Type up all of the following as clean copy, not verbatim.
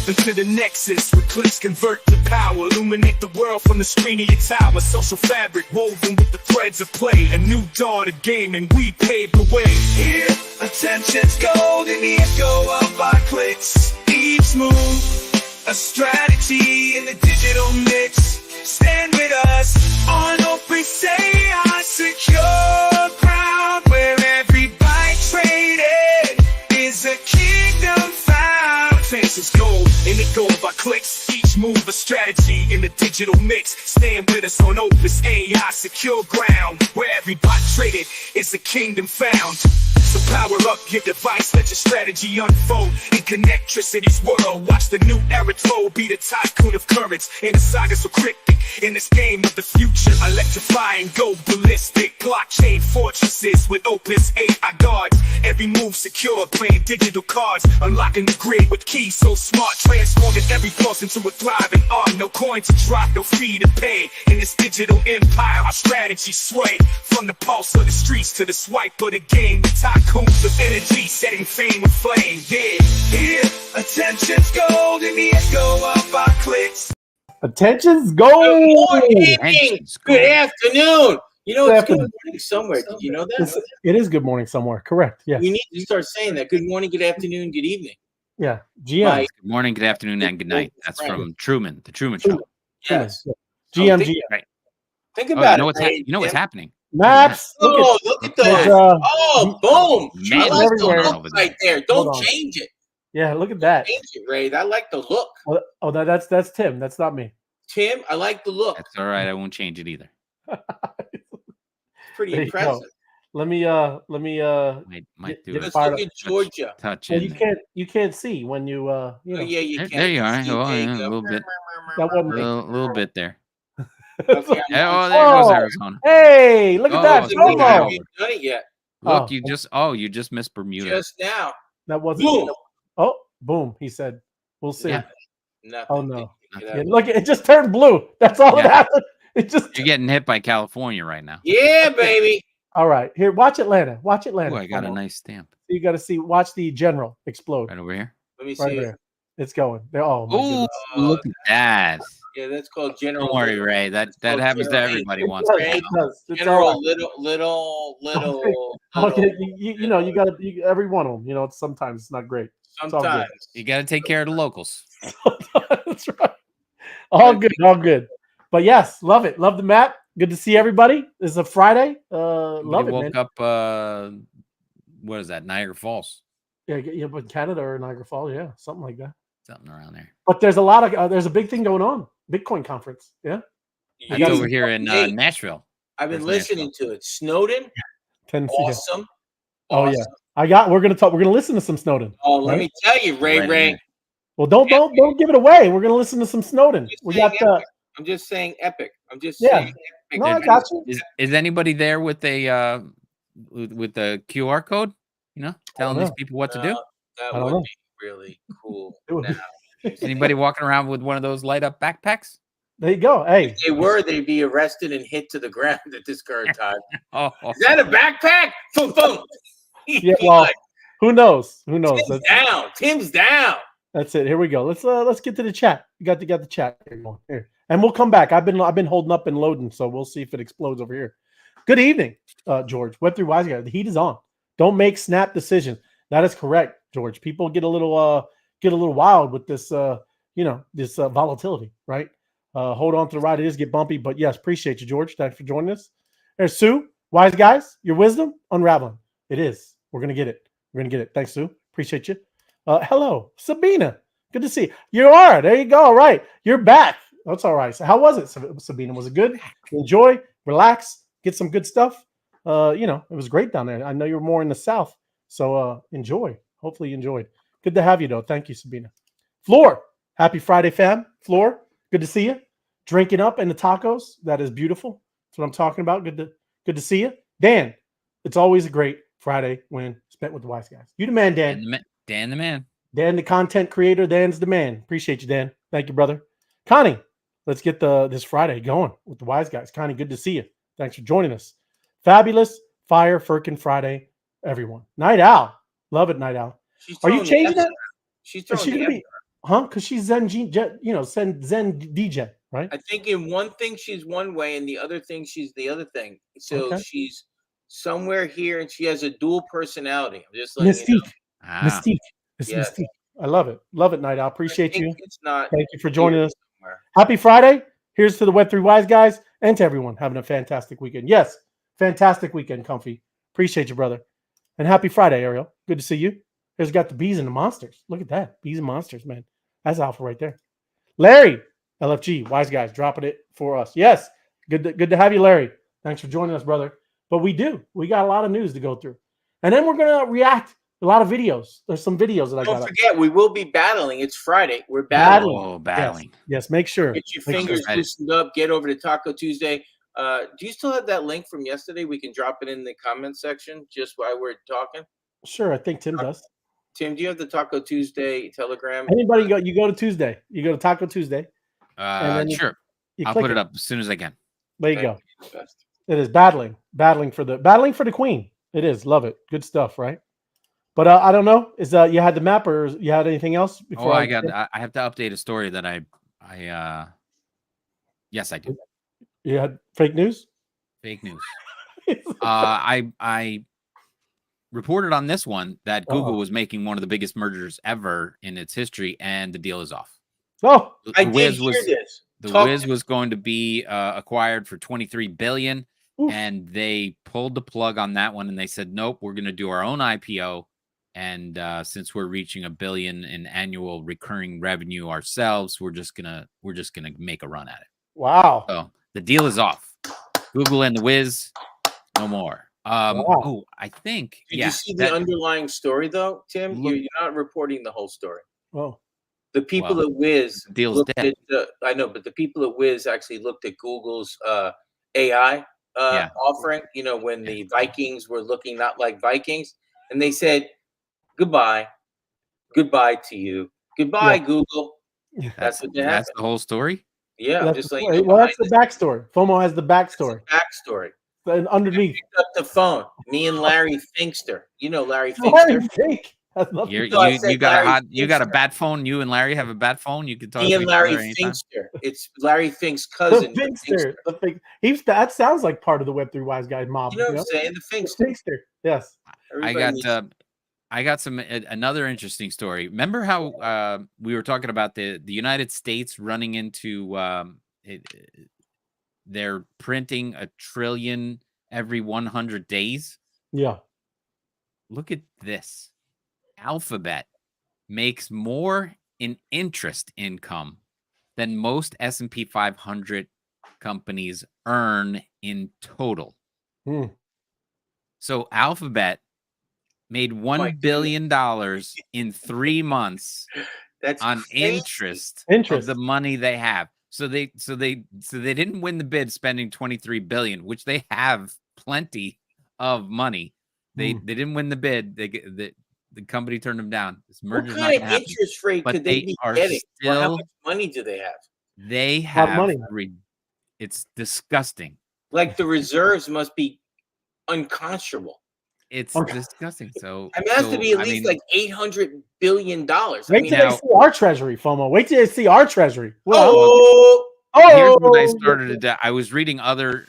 Step into the nexus with clicks convert to power. Illuminate the world from the screen of your tower. Social fabric woven with the threads of play. A new dawn of gaming, we paved the way. Here, attention's gold and the echo of our clicks. Each move, a strategy in the digital mix. Stand with us on open say our secure ground, where every byte traded is a kingdom found. Faces gold in the gold by clicks. Each move a strategy in the digital mix. Stand with us on Opus AI secure ground, where every byte traded is a kingdom found. So power up your device, let your strategy unfold in Connectricity's world. Watch the new era flow, be the tycoon of currents in a saga so cryptic. In this game of the future, electrifying, go ballistic. Blockchain fortresses with Opus AI guards. Every move secure, playing digital cards. Unlocking the grid with keys so smart, transforming every pulse into a thriving art. No coin to drop, no fee to pay. In this digital empire, our strategy sway from the pulse of the streets to the swipe of the game. The tycoons of energy, setting fame aflame. Yeah, here, attention's gold in the echo of our clicks. Attention's gold. Good morning. Good afternoon. You know, it's good morning somewhere. Did you know that? It is good morning somewhere. Correct. Yes. We need to start saying that. Good morning, good afternoon, good evening. Yeah. GM. Good morning, good afternoon, and good night. That's from Truman, the Truman Show. Yes. GM. Right. Think about You know what's happening. Maps. Look at those. Boom. I like the look right there. Don't change it. Yeah, look at that. Change it, Ray. I like the look. Oh, that's Tim. That's not me. Tim, I like the look. That's all right. I won't change it either. Pretty impressive. Let me might do Let's look at Georgia. Touch well, it. you can't see when you you know. You can. There you are. A little bit. That wasn't a little bit there. Okay, there goes Arizona. Hey, look at that. You haven't done it yet. Look, you just missed Bermuda. Just now. That wasn't. Boom. Oh, boom. He said, "We'll see." Yeah. Nothing. Oh no. Yeah, look, it just turned blue. That's all that happened. You're getting hit by California right now. Yeah, baby. All right, here, watch Atlanta. Watch Atlanta. Oh, I got a nice stamp. You got to see. Watch the general explode. Right over here. Let me see. Right there. It's going. Oh, my goodness. Look at that. Yeah, that's called general. Don't worry, Ray. That happens to everybody once. General, little. Okay, you know, you got to every one of them. You know, sometimes it's not great. Sometimes you got to take care of the locals. That's right. All good. But yes, love it. Love the map. Good to see everybody. This is a Friday. Love it, man. Woke up. What is that? Niagara Falls. Yeah, but Canada or Niagara Falls, yeah, something like that. Something around there. But there's a lot of there's a big thing going on. Bitcoin conference. Yeah. That's over here in Nashville. I've been listening to it. Snowden. Awesome. Oh yeah. We're gonna listen to some Snowden. Oh, let me tell you, Ray. Well, don't give it away. We're gonna listen to some Snowden. We got I'm just saying epic. I'm just saying epic. No, I got you. Is anybody there with a with the QR code? You know, telling these people what to do? That would be really cool. Anybody walking around with one of those light up backpacks? There you go. Hey, if they'd be arrested and hit to the ground at this current time. Is that a backpack? Boom, boom. Yeah, well, who knows? Tim's down. That's it. Here we go. Let's get to the chat. You got the chat here, and we'll come back. I've been holding up and loading, so we'll see if it explodes over here. Good evening, George. Web3 Wise Guy. The heat is on. Don't make snap decisions. That is correct, George. People get a little wild with this this volatility, right? Hold on to the ride. It is get bumpy, but yes, appreciate you, George. Thanks for joining us. There's Sue. Wise guys, your wisdom unraveling. It is. We're gonna get it. Thanks, Sue. Appreciate you. Hello, Sabina. Good to see you. You are. There you go. All right. You're back. That's all right. So how was it, Sabina? Was it good? Enjoy, relax, get some good stuff. It was great down there. I know you were more in the south. So enjoy. Hopefully you enjoyed. Good to have you though. Thank you, Sabina. Floor. Happy Friday, fam. Floor. Good to see you. Drinking up in the tacos. That is beautiful. That's what I'm talking about. Good to see you. Dan. It's always a great Friday when spent with the wise guys. You the man, Dan. Dan the man. Dan the content creator. Dan's the man. Appreciate you, Dan. Thank you, brother. Connie, let's get this Friday going with the wise guys. Connie, good to see you. Thanks for joining us. Fabulous Fire Firkin Friday, everyone. Night Owl. Love it, Night Owl. Are you changing that? She's throwing Huh? Because she's Zen, Zen DJ, right? I think in one thing she's one way, and the other thing she's the other thing. So Okay. she's somewhere here, and she has a dual personality. I'm just letting you know. Mystique. Ah, Mystique. It's Yes. Mystique. I love it. Love it, Night Owl. I Appreciate think you. it's not Thank you for joining here us. somewhere. Happy Friday. Here's to the Web3 Wise guys and to everyone having a fantastic weekend. Yes, fantastic weekend, Comfy. Appreciate you, brother. And happy Friday, Ariel. Good to see you. There's got the bees and the monsters. Look at that. Bees and monsters, man. That's alpha right there. Larry, LFG, Wise Guys, dropping it for us. Yes, good to have you, Larry. Thanks for joining us, brother. But we got a lot of news to go through. And then we're going to react a lot of videos. There's some videos that I got. Don't forget, we will be battling. It's Friday. We're Battling. battling. oh, battling. Yes, make sure. Get your Make sure. fingers Excited. loosened up. Get over to Taco Tuesday. Do you still have that link from yesterday? We can drop it in the comment section just while we're talking. Sure, I think Tim does. Tim, do you have the Taco Tuesday Telegram? Anybody you go to Tuesday. You go to Taco Tuesday. And then Sure. You I'll click put it up as soon as I can. There you Thank go. you. Best. It is battling for the queen. It is. Love it. Good stuff, right? But I don't know. Is you had the map or you had anything else before? I have to update a story that I yes, I do. You had fake news? Fake news. I reported on this one that Google was making one of the biggest mergers ever in its history, and the deal is off. Oh, I did hear this. The Wiz was going to be acquired for $23 billion, Oof. and they pulled the plug on that one, and they said, nope, we're going to do our own IPO. And since we're reaching $1 billion in annual recurring revenue ourselves, we're just gonna make a run at it. wow. So the deal is off. Google and the Wiz, no more. Wow. Oh, I think. Did yeah, you see the underlying story though, Tim? Look- You're not reporting the whole story. Oh. The people Well, at Wiz deal's looked dead. at I know, but the people at Wiz actually looked at Google's AI Yeah. offering. You know, when the Vikings were looking not like Vikings, and they said, "Goodbye, goodbye to you, goodbye, Google." That's what That's happened. the whole story. Yeah, I'm That's just the like, story. Well, that's the backstory. FOMO has the backstory. backstory. And underneath. Picked up the phone. Me and Larry Finkster. You know Larry Larry Finkster. Fink. That's nothing. You So I said got Larry you got a Finkster. bat phone. You and Larry have a bat phone. You can talk Me to and each Larry other anytime. Finkster. It's Larry Fink's The cousin. the Finkster. The Fink. That sounds like part of the Web3 Wise Guys mob. You know what I'm saying? The Finkster. Finkster. Yes. I got some another interesting story. Remember how we were talking about the United States running into they're printing $1 trillion every 100 days? Yeah. Look at this. Alphabet makes more in interest income than most S&P 500 companies earn in total. Hmm. So Alphabet made $1 billion in 3 months That's on crazy. interest Interest. of the money they have. So they didn't win the bid spending $23 billion, which they have plenty of money. They didn't win the bid. The company turned them down. This What merger's not kind gonna of happen. interest rate But could they they be are getting? Or how still- much money do they have? They lot of have money. it's disgusting. Like the reserves must be unconscionable. It's Okay. disgusting. So I mean, it has to be at I least mean, like $800 billion. I Wait mean, till they see our treasury, FOMO. Wait till they see our treasury. oh, here's what I started to do. I was reading other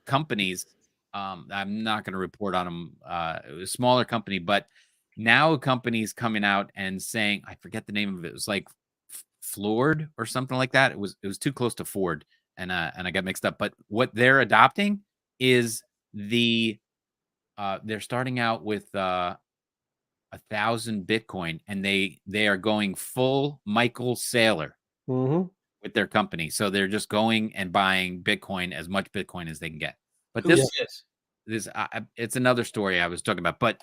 companies. I'm not going to report on them. It was a smaller company, but now a company's coming out and saying, I forget the name of it. It was like Floored or something like that. It was too close to Ford, and I got mixed up. But what they're adopting is they're starting out with 1,000 Bitcoin, and they are going full Michael Saylor with their company. So they're just going and buying Bitcoin, as much Bitcoin as they can get. But who's this it's another story I was talking about. But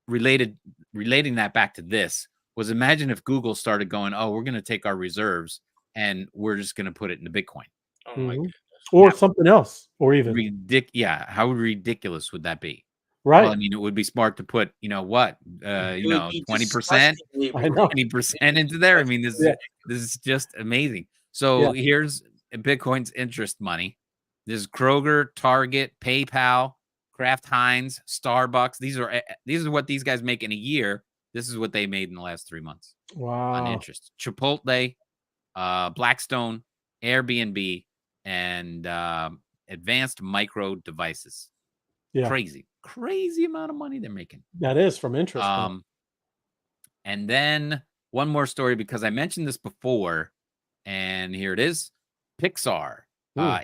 relating that back to this was, imagine if Google started going, oh, we're going to take our reserves and we're just going to put it into Bitcoin. Oh my goodness. Or something else, or even how ridiculous would that be? right. Well, I mean, it would be smart to put, It would be 20%, disgustingly I know. 20% into there. I mean, this is just amazing. So here's Bitcoin's interest money. This is Kroger, Target, PayPal, Kraft Heinz, Starbucks. These are what these guys make in a year. This is what they made in the last 3 months on Wow. interest. Chipotle, Blackstone, Airbnb, and Advanced Micro Devices. Yeah, Crazy amount of money they're making. that is from interest. And then one more story, because I mentioned this before, and here it is. Pixar.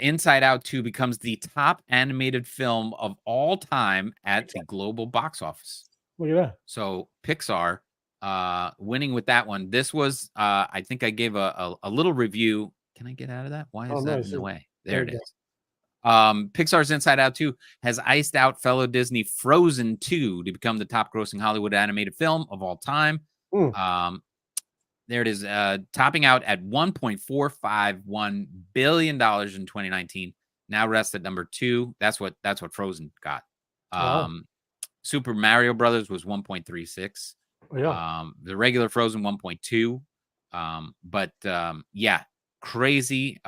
Inside Out 2 becomes the top animated film of all time at the global box office. Look at that. So Pixar winning with that one. This was, I think I gave a little review. Can I get out of that? Why is that in the way? There it is. Pixar's Inside Out 2 has iced out fellow Disney Frozen 2 to become the top grossing Hollywood animated film of all time. There it is, topping out at $1.451 billion in 2019. Now rests at number 2. That's what Frozen got. Super Mario Brothers was 1.36. The regular Frozen 1.2. But yeah, crazy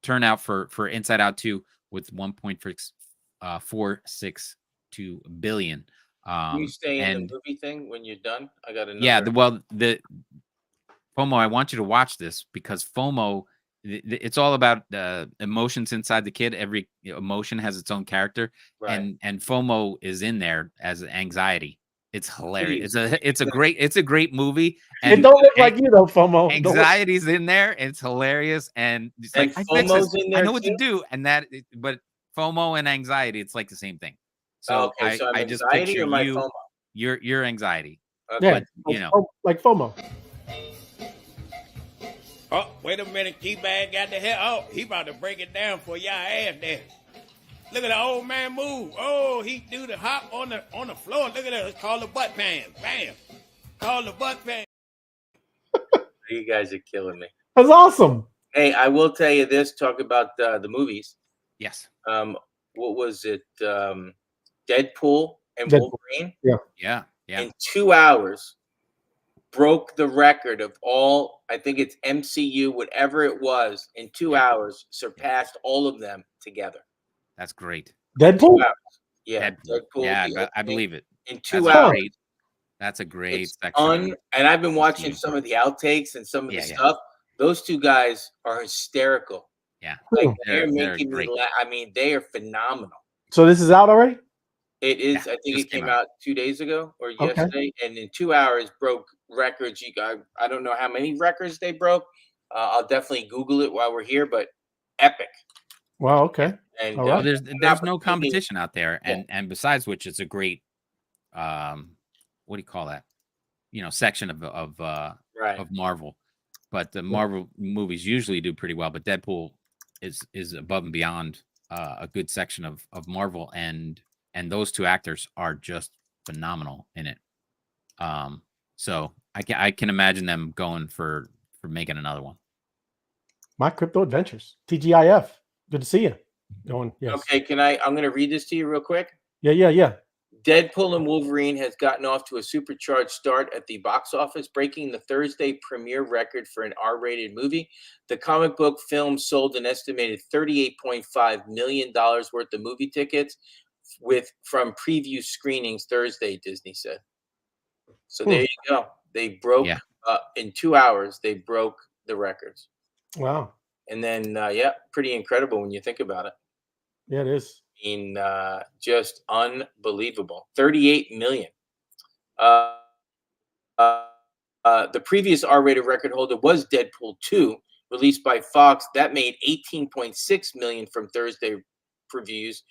turnout for Inside Out 2 with 1.462 billion. You stay in the movie thing when you're done? I got another. Yeah, the FOMO, I want you to watch this, because FOMO, it's all about emotions inside the kid. Every emotion has its own character, and FOMO is in there as anxiety. It's hilarious. It's a great movie. And it don't look like you though, FOMO. Anxiety's in there. It's hilarious, and it's like FOMO's in there. I know what to do, and but FOMO and anxiety, it's like the same thing. So okay, so I just anxiety picture or my you, FOMO? your anxiety. Yeah, but, like FOMO. Oh, wait a minute, T-Bag got the hell. Oh, he about to break it down for y'all ass there. Look at the old man move. Oh, he do the hop on the floor. Look at that. It's called the butt pan. Bam. Called the butt pan. You guys are killing me. That's awesome. Hey, I will tell you this. Talk about the movies. Yes. What was it? Deadpool and Wolverine. Yeah. In 2 hours, broke the record of all. I think it's MCU, whatever it was. In 2 hours, surpassed all of them together. That's great. Deadpool. Yeah, Deadpool. Yeah, I believe it. In 2 hours. That's a great section. And I've been watching some of the outtakes and some of the stuff. Those two guys are hysterical. Yeah, like they're making me laugh. I mean, they are phenomenal. So this is out already? It is. I think it came out 2 days ago or yesterday, and in 2 hours broke records. I don't know how many records they broke. I'll definitely Google it while we're here, but epic. Wow. Okay. And there's no competition out there, and besides which, it's a great what do you call that? Section of Marvel. But the Marvel movies usually do pretty well, but Deadpool is above and beyond a good section of Marvel, and those two actors are just phenomenal in it. So I can imagine them going for making another one. My Crypto Adventures, TGIF. Good to see you. Yes. Okay, I'm going to read this to you real quick. Yeah. Deadpool and Wolverine has gotten off to a supercharged start at the box office, breaking the Thursday premiere record for an R-rated movie. The comic book film sold an estimated $38.5 million worth of movie tickets from preview screenings Thursday, Disney said. So there you go. They broke in 2 hours. They broke the records. Wow. And then, pretty incredible when you think about it. Yeah, it is. I mean, just unbelievable. 38 million. The previous R-rated record holder was Deadpool 2, released by Fox. That made 18.6 million from Thursday previews,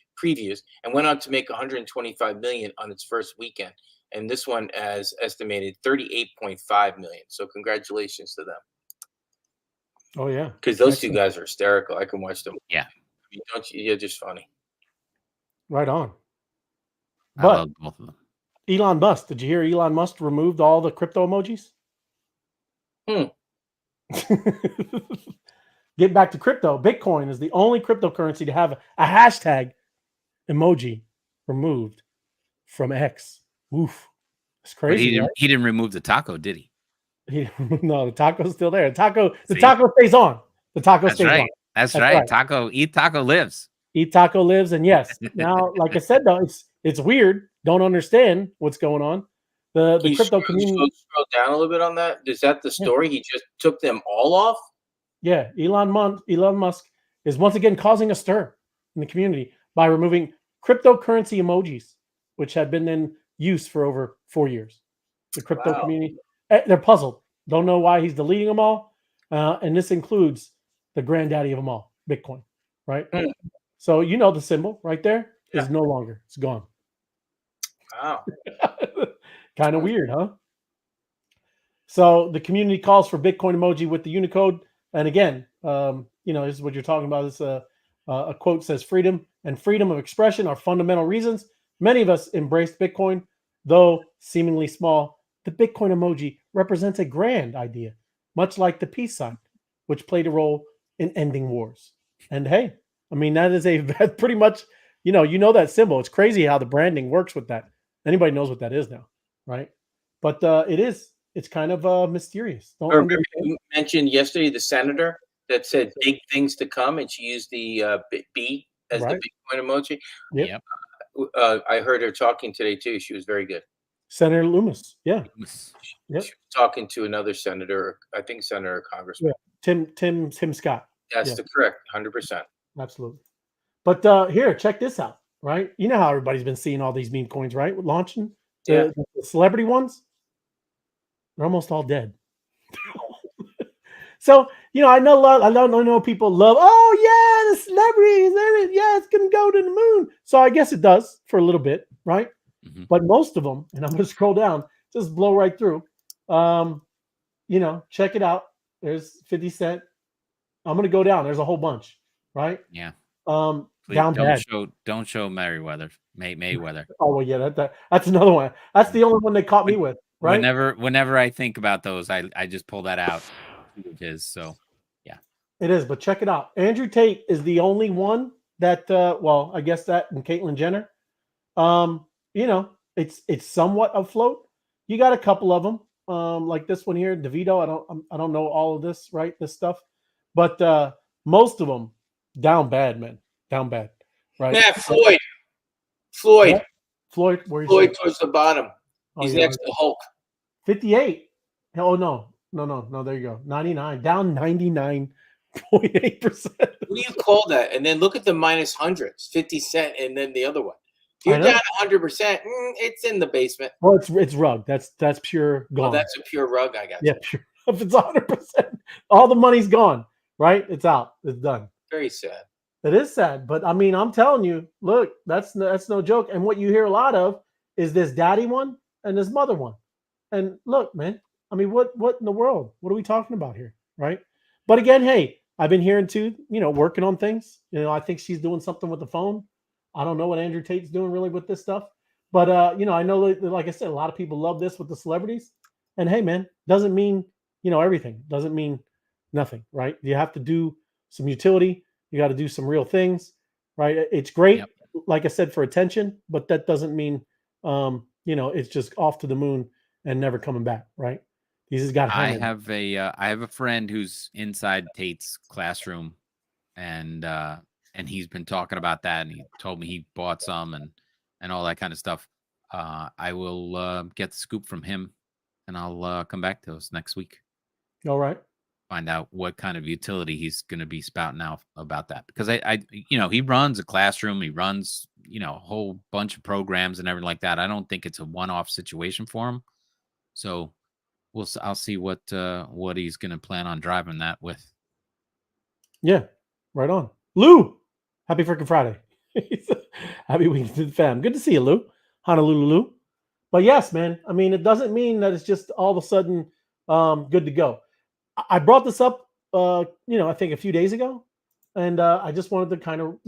and went on to make 125 million on its first weekend. And this one has estimated 38.5 million. So congratulations to them. Oh yeah, because those two guys are hysterical. I can watch them. Yeah, you're just funny. Right on. I love both of them. Elon Musk. Did you hear Elon Musk removed all the crypto emojis? Get back to crypto. Bitcoin is the only cryptocurrency to have a hashtag emoji removed from X. Oof. It's crazy. He didn't remove the taco, did he? No, the taco's still there. The taco stays on. The taco stays on. That's right. Eat taco lives. Eat taco lives. And yes, now, like I said, though, it's weird. Don't understand what's going on. The Can you crypto community. scroll down a little bit on that? Is that the Yeah. story? He just took them all off? Yeah, Elon Musk is once again causing a stir in the community by removing cryptocurrency emojis, which had been in use for over 4 years. The crypto Wow. community, they're puzzled. Don't know why he's deleting them all, and this includes the granddaddy of them all, Bitcoin, right? Hmm. So you know the symbol right there is Yeah. no longer. It's gone. Wow. Kind of weird, huh? So the community calls for Bitcoin emoji with the Unicode. And again, this is what you're talking about. This a quote says, "Freedom and freedom of expression are fundamental reasons many of us embraced Bitcoin, though seemingly small. The Bitcoin emoji represents a grand idea, much like the peace sign, which played a role in ending wars." And hey, I mean that is that's pretty much you know that symbol. It's crazy how the branding works with that. Anybody knows what that is now, right? But it's kind of mysterious. Don't Remember understand. you mentioned yesterday the senator that said big things to come, and she used the B as Right. the Bitcoin emoji. Yep. Yep. I heard her talking today too. She was very good. Senator Loomis. Yeah. Yep. She was talking to another senator, I think senator or congressman. Yeah. Tim Scott. That's Yeah. the correct 100%. Absolutely. But here, check this out. Right. You know how everybody's been seeing all these meme coins, right? Launching the celebrity ones. They're almost all dead. So I know people love. Oh yeah, the celebrities. Yeah, it's gonna go to the moon. So I guess it does for a little bit, right? Mhm. But most of them, and I'm going to scroll down, just blow right through. Check it out. There's 50 Cent. I'm going to go down. There's a whole bunch, right? Yeah. Please Down bad. don't show Mayweather. Mayweather. Oh well, yeah, that's another one. That's the only one they caught me with, right? Whenever I think about those, I just pull that out of his. So yeah. It is, but check it out. Andrew Tate is the only one that I guess that and Caitlyn Jenner. It's somewhat afloat. You got a couple of them, like this one here, DeVito. I don't know all of this, right? This stuff, but most of them down bad, man, down bad, right? Yeah, Floyd. What? Floyd, where Floyd towards the bottom. Oh, He's yeah, next to Hulk. 58. Oh no. There you go. 99, down 99.8%. What do you call that? And then look at the minus hundreds, 50 Cent, and then the other one. If I you're know. down 100%, it's in the basement. Well, it's rug. That's pure gone. Oh, that's a pure rug. I got yeah, pure. If it's 100%, all the money's gone. Right? It's out. It's done. Very sad. It is sad, but I mean, I'm telling you, look, that's no joke. And what you hear a lot of is this daddy one and this mother one. And look, man, I mean, what in the world? What are we talking about here, right? But again, hey, I've been hearing too, working on things. I think she's doing something with the phone. I don't know what Andrew Tate's doing really with this stuff, but I know, like I said, a lot of people love this with the celebrities. And hey, man, doesn't mean everything. Doesn't mean nothing, right? You have to do some utility. You got to do some real things, right? It's great, Yep. like I said, for attention, but that doesn't mean it's just off to the moon and never coming back, right? He's just got. I have a friend who's inside Tate's classroom, and he's been talking about that, and he told me he bought some and all that kind of stuff. I will get the scoop from him, and I'll come back to us next week. All right. Find out what kind of utility he's going to be spouting out about that, because I he runs a classroom, he runs a whole bunch of programs and everything like that. I don't think it's a one-off situation for him, so I'll see what he's going to plan on driving that with. Yeah, right on. Lou, happy freaking Friday. Happy weekend to the fam. Good to see you, Lou. Honolulu, Lou. But yes, man. I mean, it doesn't mean that it's just all of a sudden good to go. I brought this up, I think a few days ago, and I just wanted to kind of,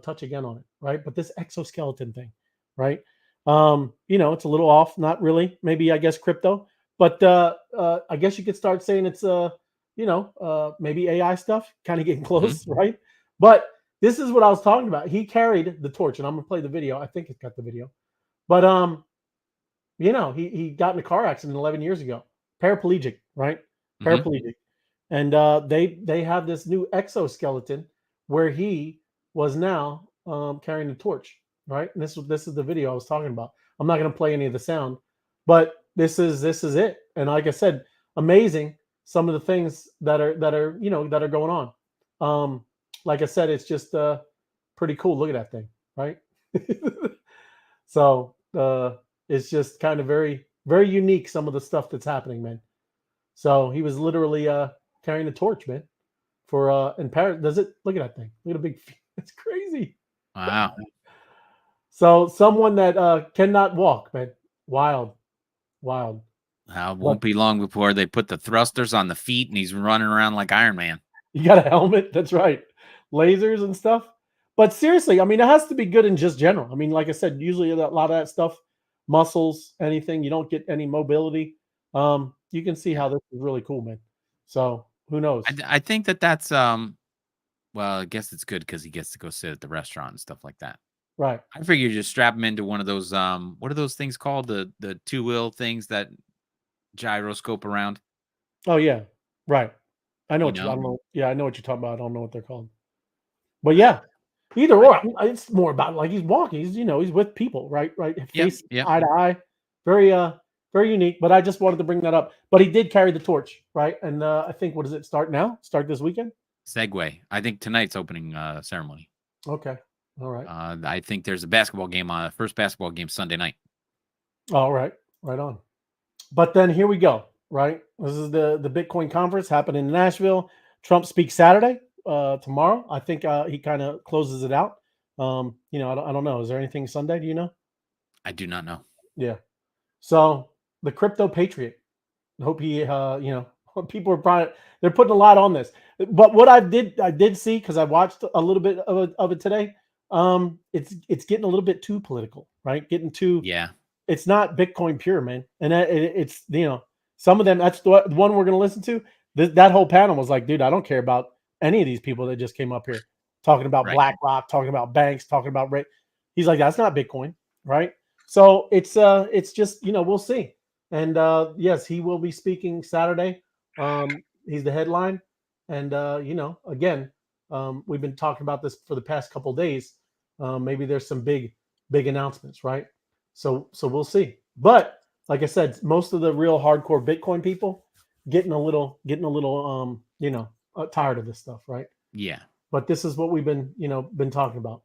touch again on it, right? But this exoskeleton thing, right? It's a little off, not really. Maybe I guess crypto, but I guess you could start saying it's maybe AI stuff, kind of getting close, right? But this is what I was talking about. He carried the torch, and I'm gonna play the video. I think it's got the video, but he got in a car accident 11 years ago, paraplegic, right? Paraplegic, and they have this new exoskeleton where he was now carrying the torch, right? And this is the video I was talking about. I'm not going to play any of the sound, But this is it. And like I said, amazing some of the things that are that are going on. Like I said, it's just pretty cool. Look at that thing, right? So it's just kind of very unique, some of the stuff that's happening, man. So he was literally carrying the torch, man. For in Paris, does it look at that thing? Look at a big it's crazy. Wow. So someone that cannot walk, man. Wild, wild. It won't be long before they put the thrusters on the feet and he's running around like Iron Man. You got a helmet, that's right. Lasers and stuff. But seriously, I mean, it has to be good in just general. I mean, like I said, usually a lot of that stuff, muscles, anything, you don't get any mobility. You can see how this is really cool, man. So who knows? I think that's well, I guess it's good because he gets to go sit at the restaurant and stuff like that. Right. I figure you just strap him into one of those what are those things called? The two-wheel things that gyroscope around. Oh yeah. Right. I know You what you know? I don't know. Yeah, I know what you're talking about. I don't know what they're called. But yeah, either or. It's more about like he's walking. He's he's with people, right? Right. Face Yep. eye to eye. Very very unique. But I just wanted to bring that up. But he did carry the torch, right? And I think, what does it start now? Start this weekend? Segue. I think tonight's opening ceremony. Okay. All right. I think there's a basketball game on first basketball game Sunday night. All right. Right on. But then here we go. Right. This is the Bitcoin conference happening in Nashville. Trump speaks Saturday, tomorrow. I think he kind of closes it out. I don't know. Is there anything Sunday? Do you know? I do not know. Yeah. So the crypto patriot. I hope he, people are probably they're putting a lot on this. But what I did see, because I watched a little bit of it today. It's getting a little bit too political, right? Getting too. Yeah. It's not Bitcoin pure, man. And it's some of them. That's the one we're going to listen to. That whole panel was like, dude, I don't care about any of these people that just came up here talking about Right. BlackRock, talking about banks, talking about rate. He's like, that's not Bitcoin, right? So it's just we'll see. And yes, he will be speaking Saturday. He's the headline, and again, we've been talking about this for the past couple of days. Maybe there's some big announcements, right? So we'll see. But like I said, most of the real hardcore Bitcoin people getting a little tired of this stuff, right? Yeah. But this is what we've been talking about.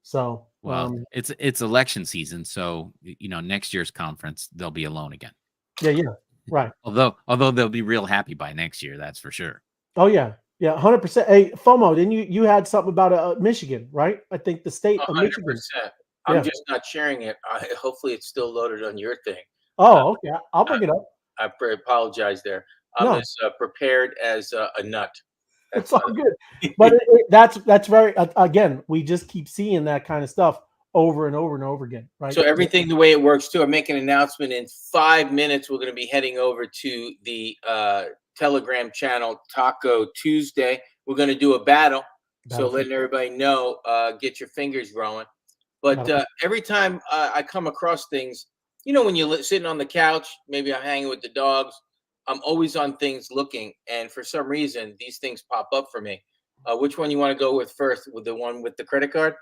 So well, it's election season, so next year's conference they'll be alone again. Yeah, right. Although they'll be real happy by next year, that's for sure. Oh yeah, 100%. Hey, FOMO, didn't you had something about Michigan, right? I think the state of Michigan. 100%. I'm just not sharing it. Hopefully, it's still loaded on your thing. Oh, okay. I'll bring it up. I apologize there. I'm as prepared as a nut. It's all good. But that's very, again, we just keep seeing that kind of stuff over and over and over again, right? So everything the way it works too. I make an announcement in 5 minutes. We're going to be heading over to the Telegram channel Taco Tuesday. We're going to do a battle. So letting everybody know, get your fingers growing. But every time I come across things, when you're sitting on the couch, maybe I'm hanging with the dogs, I'm always on things looking. And for some reason, these things pop up for me. Which one you want to go with first? With the one with the credit card?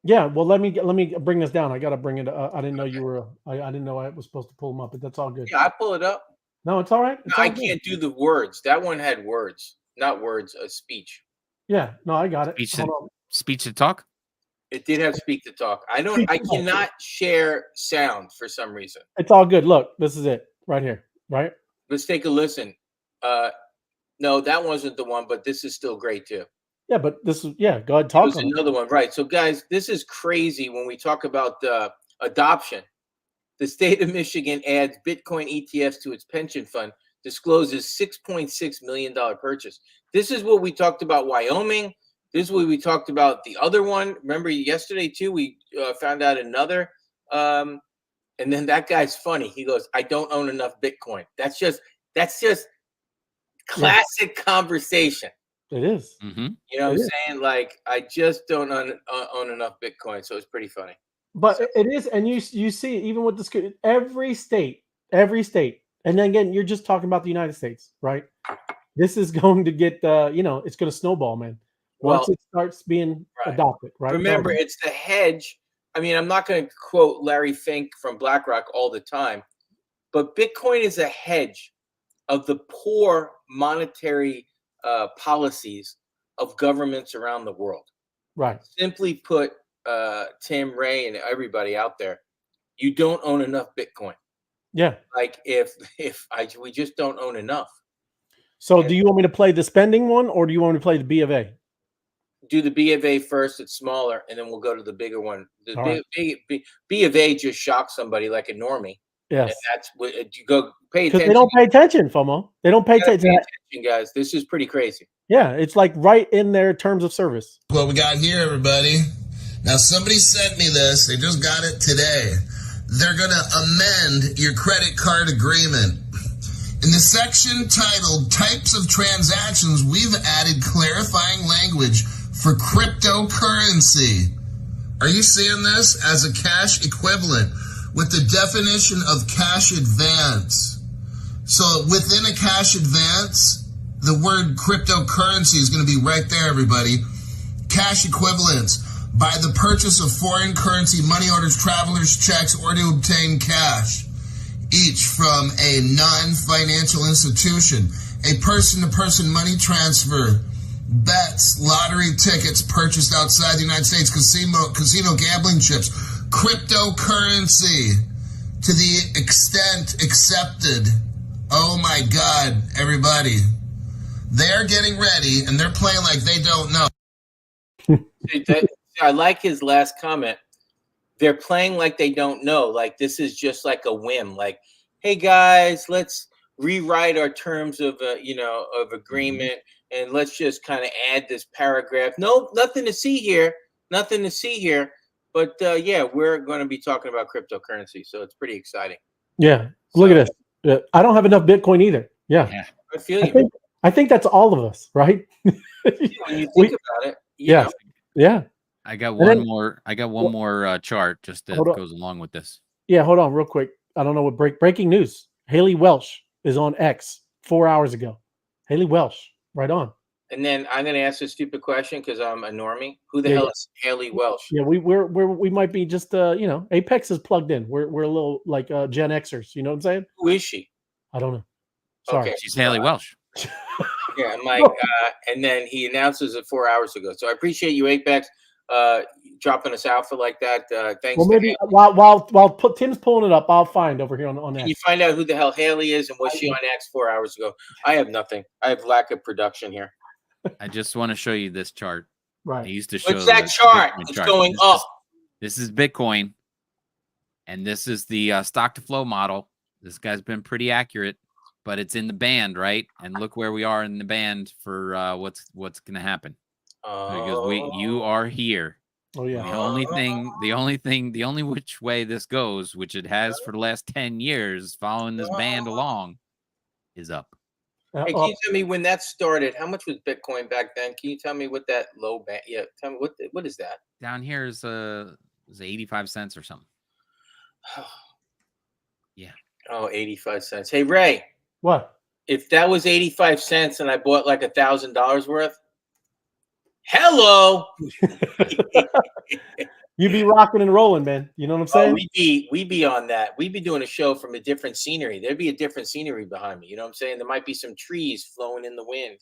Yeah. Well, let me bring this down. I got to bring it. I didn't know you were. I didn't know I was supposed to pull them up, but that's all good. Yeah, I pull it up. No, it's all right. I can't do the words. That one had words, not words. A speech. Yeah. No, I got it. Speech to talk. It did have speak to talk. I cannot share sound for some reason. It's all good. Look, this is it right here. Right. Let's take a listen. No, that wasn't the one, but this is still great too. Yeah, but this is go ahead, talk. There's another one, right? So, guys, this is crazy when we talk about adoption. The state of Michigan adds Bitcoin ETFs to its pension fund, discloses $6.6 million purchase. This is what we talked about Wyoming. This is what we talked about the other one. Remember yesterday too, we found out another. And then that guy's funny. He goes, "I don't own enough Bitcoin." That's just classic conversation. It is. Mm-hmm. You know what I'm saying? Like, I just don't own enough Bitcoin. So it's pretty funny. But it is. And you see, even with the every state, and then again, you're just talking about the United States, right? This is going to get, it's going to snowball, man. Once it starts being adopted, right? Remember, it's the hedge I mean, I'm not going to quote Larry Fink from BlackRock all the time, but Bitcoin is a hedge of the poor monetary policies of governments around the world. Right. Simply put, Tim, Ray, and everybody out there, you don't own enough Bitcoin. Yeah. Like we just don't own enough. So do you want me to play the spending one, or do you want me to play the B of A? Do the B of A first. It's smaller, and then we'll go to the bigger one. The All right. B of A just shocks somebody like a normie. Yes. And that's what you go pay Because attention. they don't pay attention, FOMO. They don't pay attention, guys. This is pretty crazy. Yeah, it's like right in their terms of service. What we got here, everybody. Now, somebody sent me this. They just got it today. They're going to amend your credit card agreement. In the section titled Types of Transactions, we've added clarifying language for cryptocurrency. Are you seeing this as a cash equivalent with the definition of cash advance? So within a cash advance, the word cryptocurrency is going to be right there, everybody. Cash equivalents by the purchase of foreign currency, money orders, travelers' checks, or to obtain cash, each from a non-financial institution, a person-to-person money transfer, bets, lottery tickets purchased outside the United States, casino gambling chips, cryptocurrency to the extent accepted. Oh my God, everybody. They're getting ready and they're playing like they don't know. I like his last comment. They're playing like they don't know. Like this is just like a whim. Like, hey guys, let's rewrite our terms of agreement, and let's just kind of add this paragraph. Nope, nothing to see here. Nothing to see here. But yeah, we're going to be talking about cryptocurrency, so it's pretty exciting. Yeah, look at this. Yeah, I don't have enough Bitcoin either. Yeah. I feel you. I think that's all of us, right? When you think about it, yeah. Yeah. I got one more chart just that goes along with this. Yeah, hold on real quick. I don't know what breaking news. Haley Welsh is on X 4 hours ago. Haley Welsh, right on. And then I'm going to ask a stupid question because I'm a normie. Who the hell is Haley Welsh? Yeah, we might be just Apex is plugged in. We're a little like Gen Xers. You know what I'm saying? Who is she? I don't know. Sorry, okay. She's Haley Welsh. Yeah, I'm like, and then he announces it 4 hours ago. So I appreciate you, Apex, dropping us out for like that. Thanks. Well, maybe while Tim's pulling it up, I'll find over here on X. Can you find out who the hell Haley is and was she on X 4 hours ago? I have nothing. I have lack of production here. I just want to show you this chart. Right. I used to show what's that chart? It's going up. This is Bitcoin, and this is the stock to flow model. This guy's been pretty accurate, but it's in the band, right? And look where we are in the band for what's going to happen. Because you are here. Oh yeah. The only which way this goes, which it has for the last 10 years, following this band along, is up. Hey, can you tell me when that started? How much was Bitcoin back then? Can you tell me what that low band? Yeah, tell me what is that? Down here is 85 cents or something. Yeah. Oh, 85 cents. Hey, Ray. What? If that was 85 cents and I bought like $1,000 worth, hello. You be rocking and rolling, man. You know what I'm saying? We be on that. We'd be doing a show from a different scenery. There'd be a different scenery behind me. You know what I'm saying? There might be some trees flowing in the wind.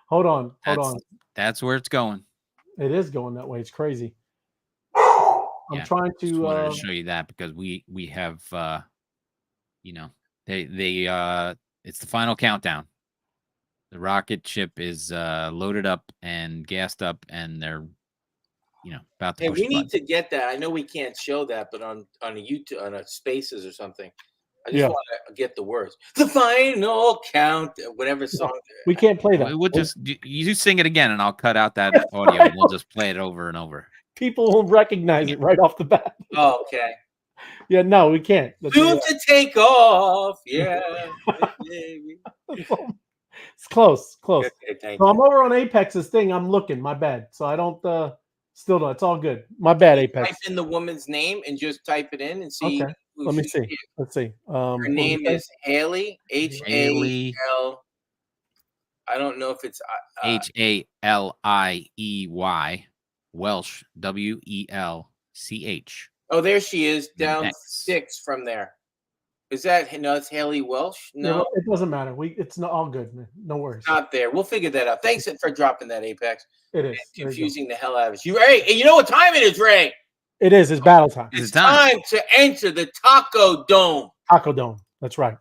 Hold on. That's where it's going. It is going that way. It's crazy. I'm trying to just wanted to show you that because we have it's the final countdown. The rocket ship is loaded up and gassed up, and they're, about to. Hey, we need to get that. I know we can't show that, but on a YouTube, on a Spaces or something. I just want to get the words. The final count, whatever song. We can't play that. We'll just you sing it again, and I'll cut out that audio. And we'll just play it over and over. People will recognize it right off the bat. Oh, okay. Yeah, no, we can't. Soon to take off. Yeah. It's close. Okay, so I'm over on Apex's thing. I'm looking. My bad. So I don't still don't. It's all good. My bad, Apex. Type in the woman's name and just type it in and see. Okay. Let me see. Let's see. Her name is Haley. H-A-L. I don't know if it's Haliey Welsh, WELCH. Oh, there she is, down Next. 6 from there. Is that no? It's Haley Welsh. Yeah, No, well, it doesn't matter. It's not all good, man. No worries. not there. We'll figure that out. Thanks for dropping that, Apex. It is. It's confusing the hell out of us. You Ray? You know what time it is, Ray? It is. It's battle time. It's It's time to enter the Taco Dome. Taco Dome. That's right.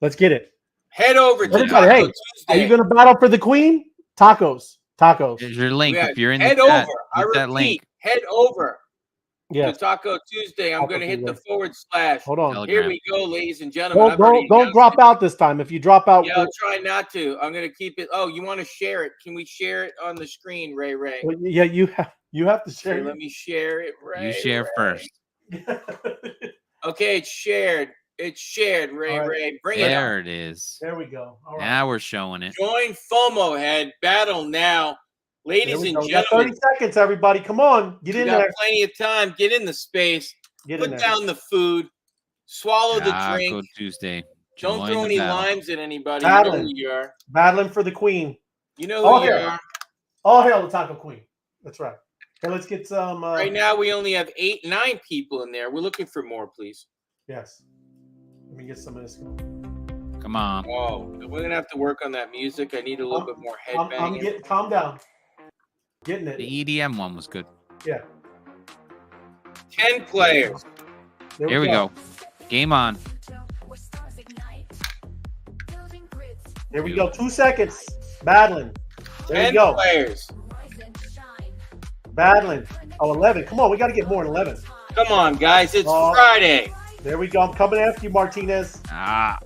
Let's get it. Head over to Everybody, Taco hey, Tuesday. Are you going to battle for the queen? Tacos. There's your link. Yeah, If you're in the head chat, over. I hit that repeat, link. head over Yeah. to Taco Tuesday. I'm Taco going to hit the Tuesday. / Hold on. Telegram. Here we go, ladies and gentlemen. I've Don't already don't announced drop it. out this time. If you drop out, Yeah, I'll try not to. I'm going to keep it. Oh, you want to share it? Can we share it on the screen, Ray? well, yeah, you have to share. Okay, let me share it, Ray. You share Ray. first. Okay, it's shared. It's shared, Ray. All right. Ray, bring it up. There it is. There we go. All right. Now we're showing it. Join FOMO Head Battle now, There ladies we and go. We got gentlemen. 30 seconds, everybody. Come on. Get You in got there. plenty of time. Get in the space. Get in Put there. down the food. Swallow the Taco drink. Tuesday. Don't Join throw the any battle. limes at anybody. Battling. You know who you are. Battling for the queen. You know who Oh, you yeah. are. All hail the Taco Queen. That's right. Okay, let's get some. Right now, we only have 8, 9 people in there. We're looking for more, please. Yes. Let me get some of this going. Come on. Oh, we're gonna have to work on that music. I need a little bit more I'm headbanging. getting. Calm down. Getting it. The EDM one was good. Yeah. 10 players. There Here we go. Game on. There we go. 2 seconds. Battling. There 10 we go. players. Battling. Oh, 11. Come on. We got to get more than 11. Come on, guys. It's Oh. Friday. There we go. I'm coming after you, Martinez. Ah.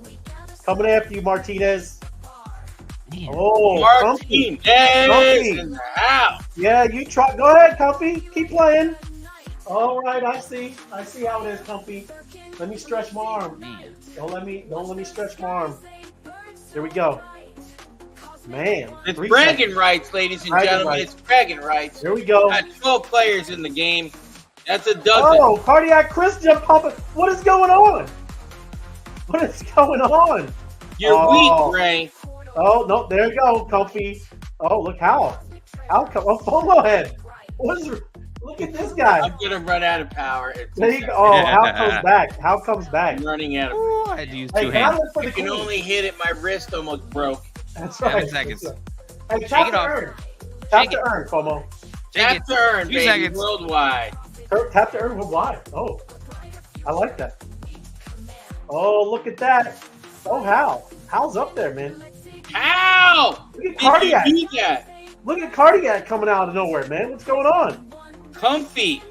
Coming after you, Martinez. Man. Oh, Comfy. Martinez Comfy. in the house. Yeah, you try. Go ahead, Comfy. Keep playing. All right, I see. I see how it is, Comfy. Let me stretch my arm. Man. Don't let me stretch my arm. There we go. Man. It's 3 bragging seconds. rights, ladies and Bragging gentlemen. rights. It's bragging rights. There we go. Got 12 players in the game. That's a dozen. Oh, cardiac Chris jump pumping. What is going on? What is going on? You're Oh. weak, Ray. Oh, no, there you go, Comfy. Oh, look how come oh, FOMO head. Look at this guy. I'm gonna run out of power. There you go. Oh, how comes back? How comes back? I'm running out of. Ooh, I had to use Hey, two hands. battle for the I can queen. only hit it. My wrist almost broke. That's 7 right. seconds. That's right. Hey, Shake tap it to off. earn. Tap Shake to it. earn, FOMO. Take Tap it. to earn, 2 baby, seconds. worldwide. Tap to earn with why? Oh, I like that. Oh, look at that. Oh, Hal's up there, man. How Look at did Cardiac. you do that? Look at Cardiac coming out of nowhere, man. What's going on? Comfy.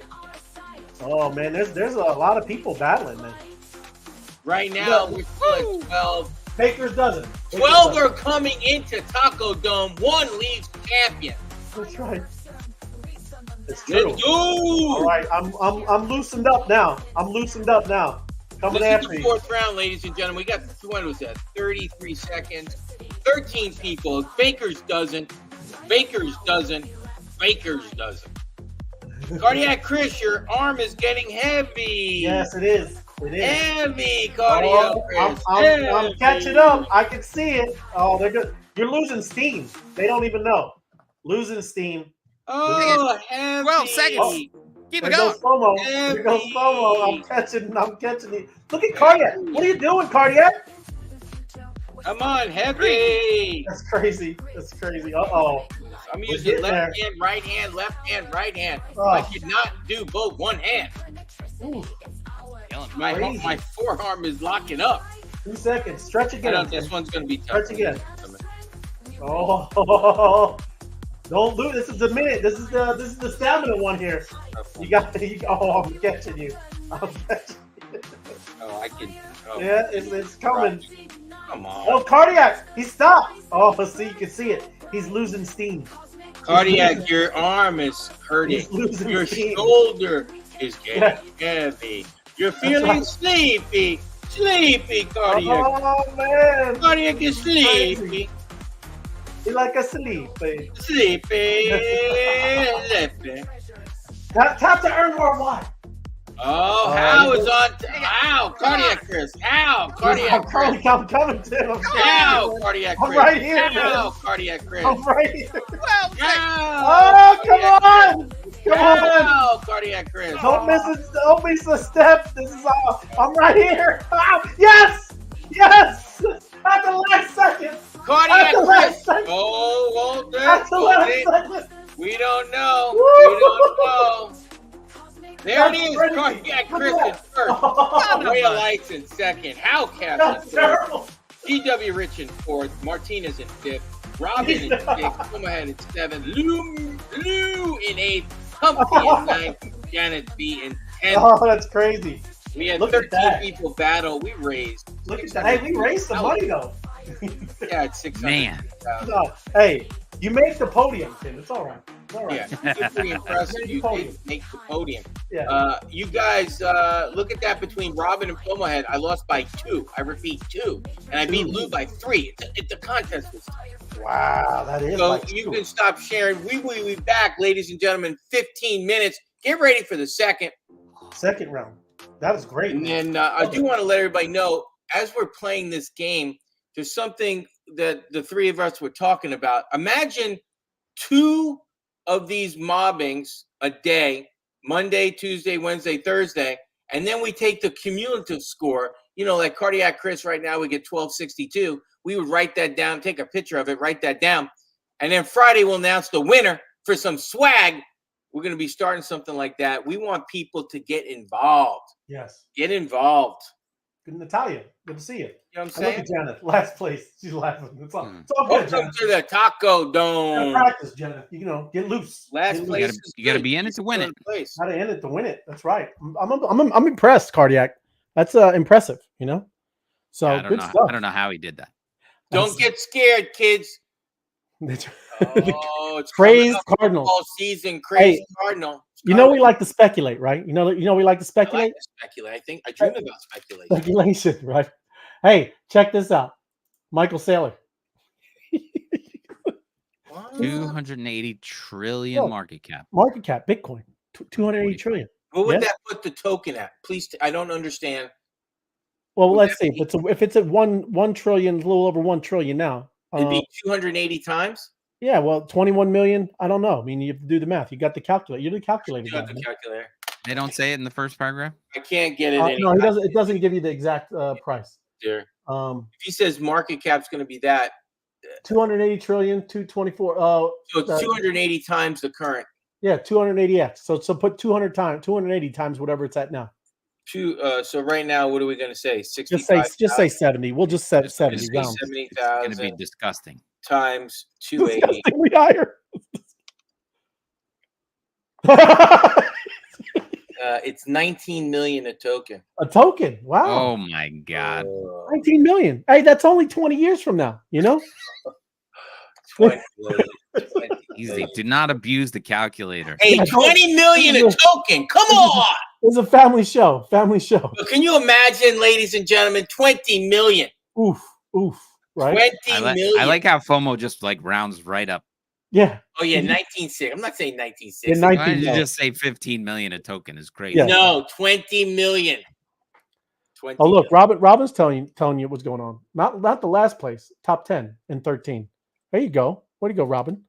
Oh, man, there's a lot of people battling, man. Right now, we're still at 12. Baker's dozen. 12 are coming into Taco Dome. 1 leaves champion. That's right. It's true. Let's go. All right, I'm loosened up now. Coming This is after the you. 4th round, ladies and gentlemen. We got, what was that, 33 seconds. 13 people. Baker's dozen. Cardiac Chris, your arm is getting heavy. Yes, it is. It is. Heavy, Cardiac Oh, Chris. I'm Heavy. catching up. I can see it. Oh, they're good. You're losing steam. They don't even know. Losing steam. Oh, heavy. 12 seconds. Keep There it going. goes FOMO. There goes FOMO. I'm catching it. Look at Cardiac. What are you doing, Cardiac? Come on, heavy. That's crazy. Uh-oh. I'm We're using getting left there. hand, right hand, left hand, right hand. Oh. I cannot do both one hand. Ooh, My Crazy. forearm is locking up. 2 seconds. Stretch I again. don't, this one's going to be tough. Stretch again. Oh, don't lose. This is the minute. This is the stamina one here. You got. Oh, I'm catching you. Oh, I can. Oh, Yeah, it's coming. Come on. Oh, Cardiac. He stopped. Oh, see, you can see it. He's losing steam. Cardiac, your arm is hurting. He's losing Your steam. shoulder is getting Yeah. heavy. You're That's feeling right. sleepy. Sleepy, Cardiac. Oh man, Cardiac is sleepy. he like a sleepy. Sleepy. Sleepy. Tap to earn worldwide. Oh, How is on. Ow, Cardiac Chris. Ow, Cardiac Chris. I'm coming to him. Ow, Cardiac I'm Chris. right here, Ow, man. Cardiac Chris. I'm right here. Ow, Oh, come Cardiac on. Come on. Oh, cardiac Chris. Don't miss it. Don't miss a step. This is all. I'm right here. Ah, yes. Yes. At the last second. Cardiac At the Chris. last second. Oh, hold At the last it. second. We don't know. Woo! We don't know. There it That's is. crazy. Cardiac Look Chris at in that. first. Ray of Lights in second. Howcast That's in third. terrible. GW Rich in fourth. Martinez in fifth. Robin in sixth. Omahead in seventh. Lou in eighth. Humpty in ninth. Janet B in 10th. Oh, that's crazy. We had Look at 13 that. people battle. We raised. Look at that. Hey, we raised some money though. Yeah, it's 600. Man. No, hey, you make the podium, Tim. It's all right. It's all right. Yeah, it's pretty impressive. You did make the podium. Yeah. You guys, look at that between Robin and Fomohead. I lost by 2. I repeat, 2. And I beat Lou by 3. The contest was tight. Wow, that is. So like you two. can stop sharing. We will be back, ladies and gentlemen, 15 minutes. Get ready for the second. Second round. That was great. And then I do want to let everybody know, as we're playing this game, there's something that the three of us were talking about. Imagine 2 of these mobbings a day, Monday, Tuesday, Wednesday, Thursday, and then we take the cumulative score. You know, like Cardiac Chris right now, we get 1262. We would write that down, take a picture of it, write that down. And then Friday we'll announce the winner for some swag. We're going to be starting something like that. We want people to get involved. Yes. Get involved. Good, Natalia. Good to see you. You know what I'm I look saying? at Janet. Last place. She's laughing. It's all good, Welcome Janet. to the Taco Gotta Dome. practice, Janet. You know, get loose. Last Get place. loose. You gotta be in it to win it. Place. How to end it to win it. That's right. I'm impressed, Cardiac. That's impressive. You know. So I don't good know. stuff. I don't know how he did that. Don't get scared, kids. That's- Oh, it's Praise coming up, Cardinals. All season, crazy Hey, Cardinal. You know we like to speculate, right? You know we like to I speculate. like to speculate. I think I dream about speculation. Speculation, right? Hey, check this out. Michael Saylor. What? 280 trillion Oh. market cap. Market cap, Bitcoin, 280 trillion. What would Yes. that put the token at? Please, I don't understand. Well, Would let's that see. If it's at 1 trillion, a little over 1 trillion now. It'd be 280 times. Yeah, well, 21 million. I don't know. I mean, you have to do the math. You got the calculator. You're the calculator. You got guy, the man. calculator. They don't say it in the first paragraph. I can't get it No, he doesn't. It doesn't give you the exact price. There. If If he says market cap's going to be that, 280 trillion, 224. so it's 280 times the current. Yeah, 280x. So put 280 times whatever it's at now. So right now, what are we going to say? Just say 70. We'll just set 70 Just rounds. It's going to be 70,000 disgusting. times 280. Disgustingly higher. It's 19 million a token. A token. Wow. Oh my God. 19 million. Hey, that's only 20 years from now, you know? 20 million. 20 Easy. million. Do not abuse the calculator. Hey, Yeah, 20 million a token. Come on. It's a family show. Family show. But can you imagine, ladies and gentlemen, 20 million? Oof. Right? 20 million. I like how FOMO just like rounds right up. Yeah. Oh, yeah, 1960. I'm not saying 1960. Yeah, Why 19 did you million. just say 15 million a token is great? Yeah. No, 20 million. 20 Oh, look, million. Robin's telling you what's going on. Not the last place, top 10 and 13. There you go. Where'd you go, Robin?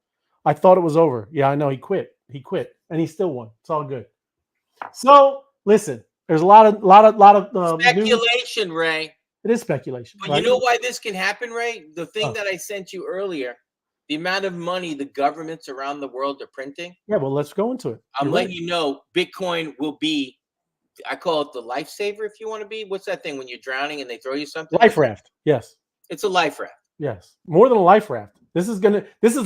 I thought it was over. Yeah, I know. He quit, and he still won. It's all good. So listen, there's a lot of news. Speculation, Ray. It is speculation. But right? you know why this can happen, Ray? The thing Oh. that I sent you earlier, the amount of money the governments around the world are printing. Yeah, well, let's go into it. I'm You're letting right. you know Bitcoin will be, I call it the lifesaver if you want to be. What's that thing when you're drowning and they throw you something? Life raft. Yes. It's a life raft. Yes. More than a life raft. This is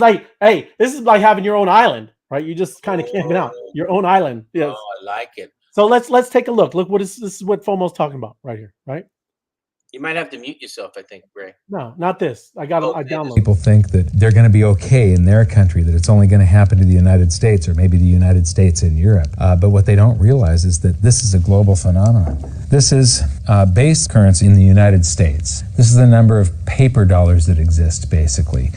like having your own island, right? You just kind of camping out. Your own island. Yes. Oh, I like it. So let's take a look. Look this is what FOMO's talking about right here, right? You might have to mute yourself, I think, Ray. No, not this. I downloaded. People think that they're going to be okay in their country, that it's only going to happen to the United States or maybe the United States in Europe. But what they don't realize is that this is a global phenomenon. This is base currency in the United States. This is the number of paper dollars that exist, basically.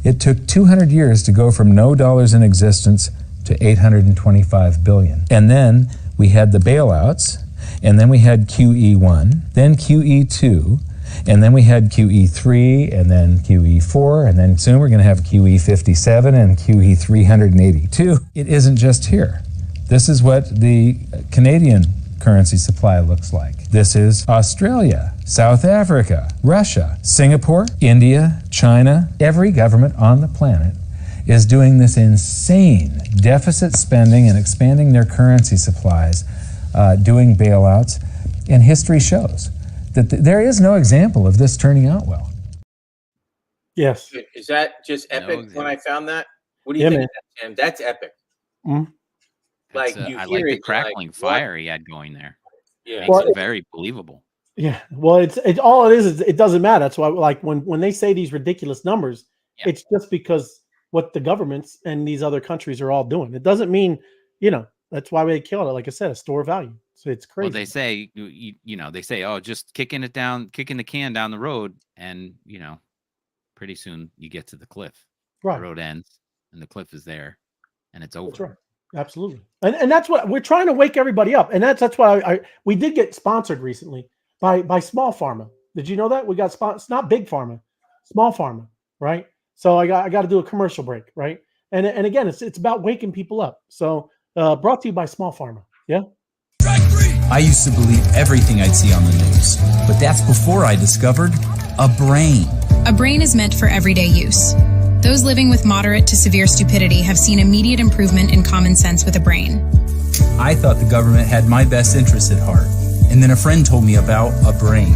It took 200 years to go from no dollars in existence to 825 billion. And then we had the bailouts, and then we had QE1, then QE2, and then we had QE3, and then QE4, and then soon we're going to have QE57 and QE382. It isn't just here. This is what the Canadian currency supply looks like. This is Australia, South Africa, Russia, Singapore, India, China. Every government on the planet is doing this insane deficit spending and expanding their currency supplies, doing bailouts. And history shows that there is no example of this turning out well. Yes. Is that just epic when I found that? What do you Yeah, think man. of that, Tim? That's epic. Mhm. Like, That's, you I hear like it, the you're like, crackling what? fire he had going there. Yeah. Makes Well, it very believable. Yeah. Well, it's all it is it doesn't matter. That's why, like, when they say these ridiculous numbers, Yeah. it's just because what the governments and these other countries are all doing. It doesn't mean, you know, that's why they killed it. Like I said, a store of value. So it's crazy. Well, they say, they say, oh, just kicking the can down the road, and pretty soon you get to the cliff. Right. The road ends, and the cliff is there, and it's over. That's right. Absolutely. And that's what we're trying to wake everybody up. And that's why we did get sponsored recently by small pharma. Did you know that? We got sponsored. It's not big pharma, small pharma, right? So I got to do a commercial break, right? And again, it's about waking people up. So brought to you by small pharma. Yeah. I used to believe everything I'd see on the news, but that's before I discovered a brain. A brain is meant for everyday use. Those living with moderate to severe stupidity have seen immediate improvement in common sense with a brain. I thought the government had my best interests at heart, and then a friend told me about a brain.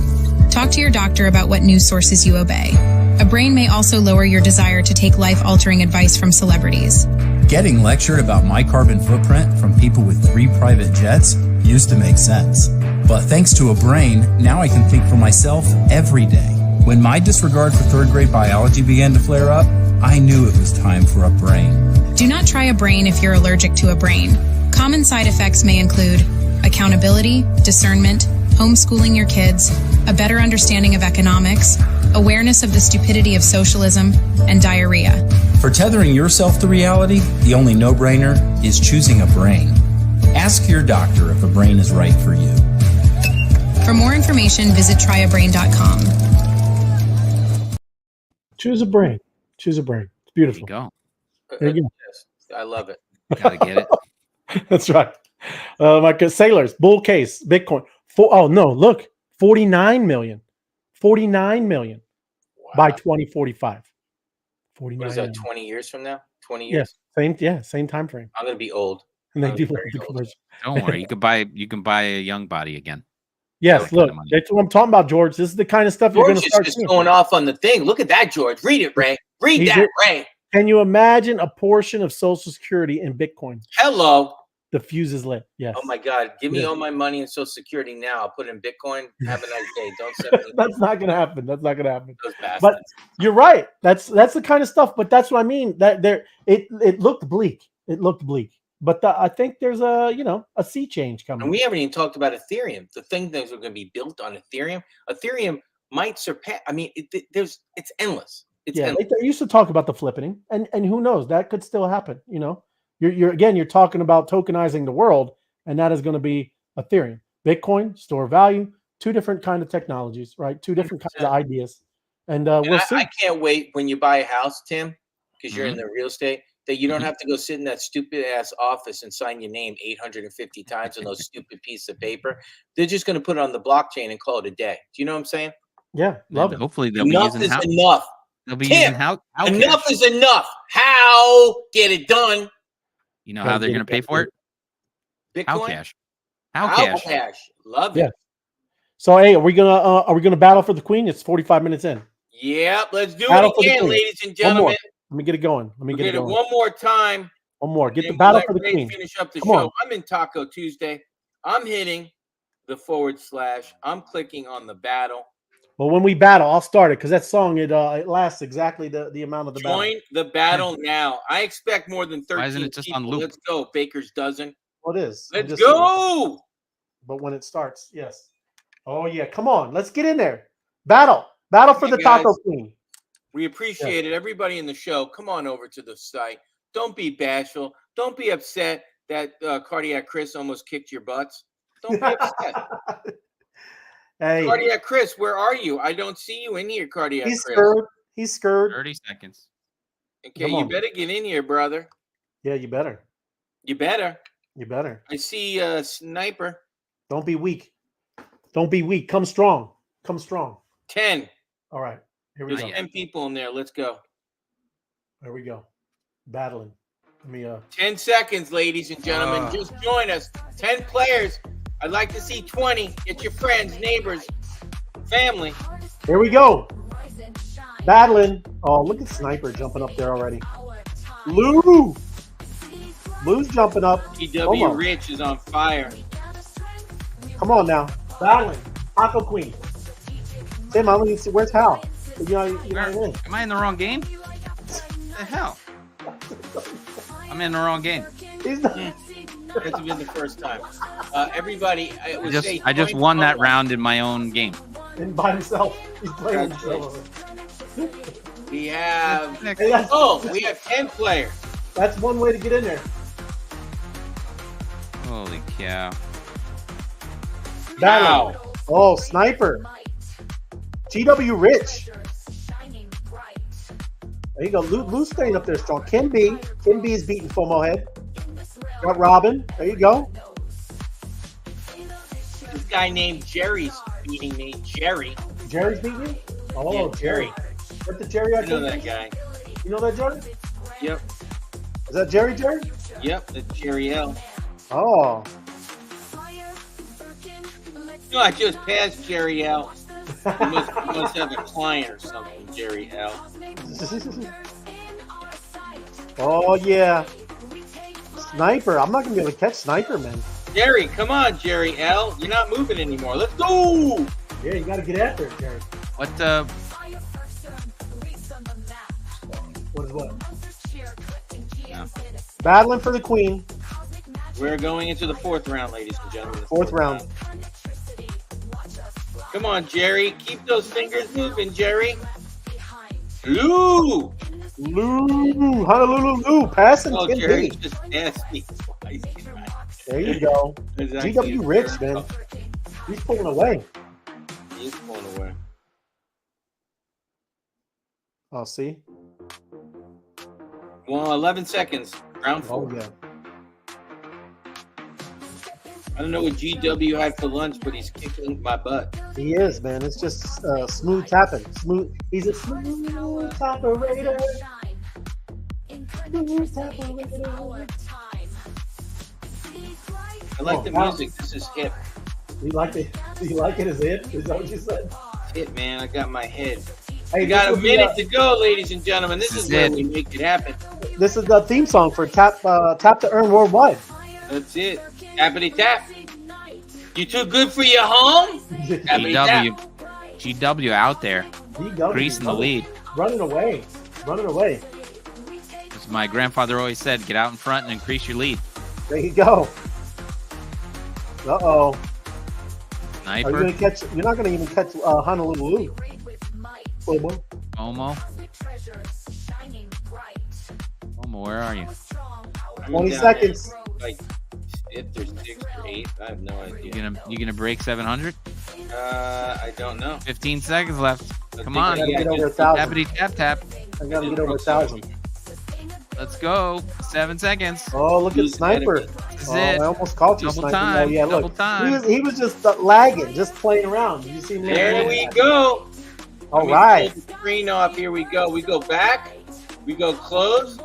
Talk to your doctor about what news sources you obey. A brain may also lower your desire to take life-altering advice from celebrities. Getting lectured about my carbon footprint from people with 3 private jets used to make sense. But thanks to a brain, now I can think for myself every day. When my disregard for 3rd grade biology began to flare up, I knew it was time for a brain. Do not try a brain if you're allergic to a brain. Common side effects may include accountability, discernment, homeschooling your kids, a better understanding of economics, awareness of the stupidity of socialism, and diarrhea. For tethering yourself to reality, the only no-brainer is choosing a brain. Ask your doctor if a brain is right for you. For more information, visit tryabrain.com. Choose a brain. Choose a brain. It's beautiful. There you go. There you go. Yes, I love it. Gotta get it. That's right. My sailors, bull case, Bitcoin. Look, 49 million. 49 million by 2045. 49 What is that, million. 20 years from now? 20 years? Same time frame. I'm going to be old. And they I'm do very the old. conversion. Don't worry. You can buy a young body again. Yes, That look, kind of money. that's what I'm talking about, George. This is the kind of stuff you're going George to is start just seeing. going off on the thing. Look at that, George. Read it, Ray. Read He that, did. Ray. Can you imagine a portion of Social Security in Bitcoin? Hello. The fuse is lit. Yes. Oh, my God. Give me Yes. all my money in Social Security now. I'll put it in Bitcoin. Have a nice day. Don't send me That's not going to happen. That's not going to happen. those bastards. But you're right. That's the kind of stuff. But that's what I mean. That it looked bleak. It looked bleak. But I think there's a sea change coming. And we haven't even talked about Ethereum. The things that are going to be built on Ethereum. Ethereum might surpass. I mean, it's endless. It's endless. They used to talk about the flipping, and who knows, that could still happen. You're talking about tokenizing the world, and that is going to be Ethereum, Bitcoin, store of value, 2 different kind of technologies, right? 2 different kinds of ideas, and we'll see. I can't wait when you buy a house, Tim, because you're in Mhm. the real estate, that you don't have to go sit in that stupid ass office and sign your name 850 times on those stupid piece of paper. They're just going to put it on the blockchain and call it a day. Do you know what I'm saying? Yeah, love And it. hopefully they'll be Enough using is enough. They'll be Tim, using how Enough is enough. How get it done? You know Gotta how they're get going it to pay done. for it? How Bitcoin? cash. How How cash. cash. Love Yeah. it. So hey, are we gonna battle for the queen? It's 45 minutes in. Yep. Let's do Battle it for the again, queen. ladies and One more. gentlemen. Let me get it going. We'll get it one more time. One more. Get the and battle let for the Ray queen. finish up the Come show. on. I'm in Taco Tuesday. I'm hitting the /. I'm clicking on the battle. Well, when we battle, I'll start it because that song it lasts exactly the amount of the battle. Join the battle now. I expect more than 13 Why isn't it just people. on loop? Let's go. Baker's dozen. Well, it is. I'm Let's just saying. go. But when it starts, yes. Oh yeah, come on. Let's get in there. Battle for Hey, the Taco guys. Queen. We appreciate it. Everybody in the show, come on over to the site. Don't be bashful. Don't be upset that Cardiac Chris almost kicked your butts. Don't be upset. Hey, Cardiac Chris, where are you? I don't see you in here, Cardiac he's Chris. scared. He's scared. 30 seconds. Okay, Come you on. better get in here, brother. Yeah, you better. You better. You better. I see Sniper. Don't be weak. Don't be weak. Come strong. Come strong. 10. All right. Here we There's go. 10 people in there. Let's go. There we go. Battling. Let me 10 seconds, ladies and gentlemen. Just join us. 10 players. I'd like to see 20. Get your friends, neighbors, family. Here we go. Battling. Oh, look at Sniper jumping up there already. Lou. Lou's jumping up. GW Rich is on fire. Come on now. Battling. Taco Queen. Tim, I'm going to see. Where's Hal? Am I in the wrong game? What the hell? I'm in the wrong game. He's not. It's been the first time. Everybody, I just won that round in my own game. And by himself. He's playing himself. We have. Hey, we have 10 players. That's one way to get in there. Holy cow. Battling. Oh, Sniper. GW Rich. There you go. Lou's staying up there strong. Kim B is beating FOMO Head. Got Robin. There you go. This guy named Jerry's beating me. Jerry's beating you? Oh, yeah, Jerry. What's the Jerry? I know that guy. You know that Jerry? Yep. Is that Jerry? Yep, that's Jerry L. Oh. No, I just passed Jerry L. He must have a client or something, Jerry L. Oh, yeah. Sniper. I'm not going to be able to catch Sniper, man. Jerry, come on, Jerry L. You're not moving anymore. Let's go. Yeah, you got to get after it, Jerry. What is what? Yeah. Battling for the queen. We're going into the 4th round, ladies and gentlemen. Fourth round. Come on, Jerry. Keep those fingers moving, Jerry. Lou. Honolulu Lou. Passing Oh, Kim Jerry B. just passed me twice. There you go. There's actually GW a Rich, third man. couple. He's pulling away. He's pulling away. Oh, see? Well, 11 seconds. Round 4. Oh, yeah. I don't know what GW had for lunch, but he's kicking my butt. He is, man. It's just smooth tapping. Smooth. He's a smooth operator. Smooth operator. I like the music. This is hip. You like it? You like it as hip? Is that what you said? Hip, man. I got my head. Hey, We got a minute to go, ladies and gentlemen. This is where it. we make it happen. This is the theme song for Tap to Earn Worldwide. That's it. Tappity tap. You too good for your home? Tappity tap. GW out there. GW, Greasing the lead. Running away. As my grandfather always said, get out in front and increase your lead. There you go. Uh-oh. Sniper. Are you gonna catch? You're not gonna even catch Honolulu. Omo, where are you? 20 seconds. Like 5th or 6th or 8th. I have no idea. You gonna break 700? I don't know. 15 seconds left. Come I on. gotta get over 1,000. Tappity tap tap. I gotta get over 1,000. Let's go. 7 seconds. Oh, look at Sniper. This is Oh, it. I almost caught you, Double Sniper. time. Oh, yeah, Double look. time. He was just lagging, just playing around. You see me? There we go. All right. Pull the screen off. Here we go. We go back. We go close.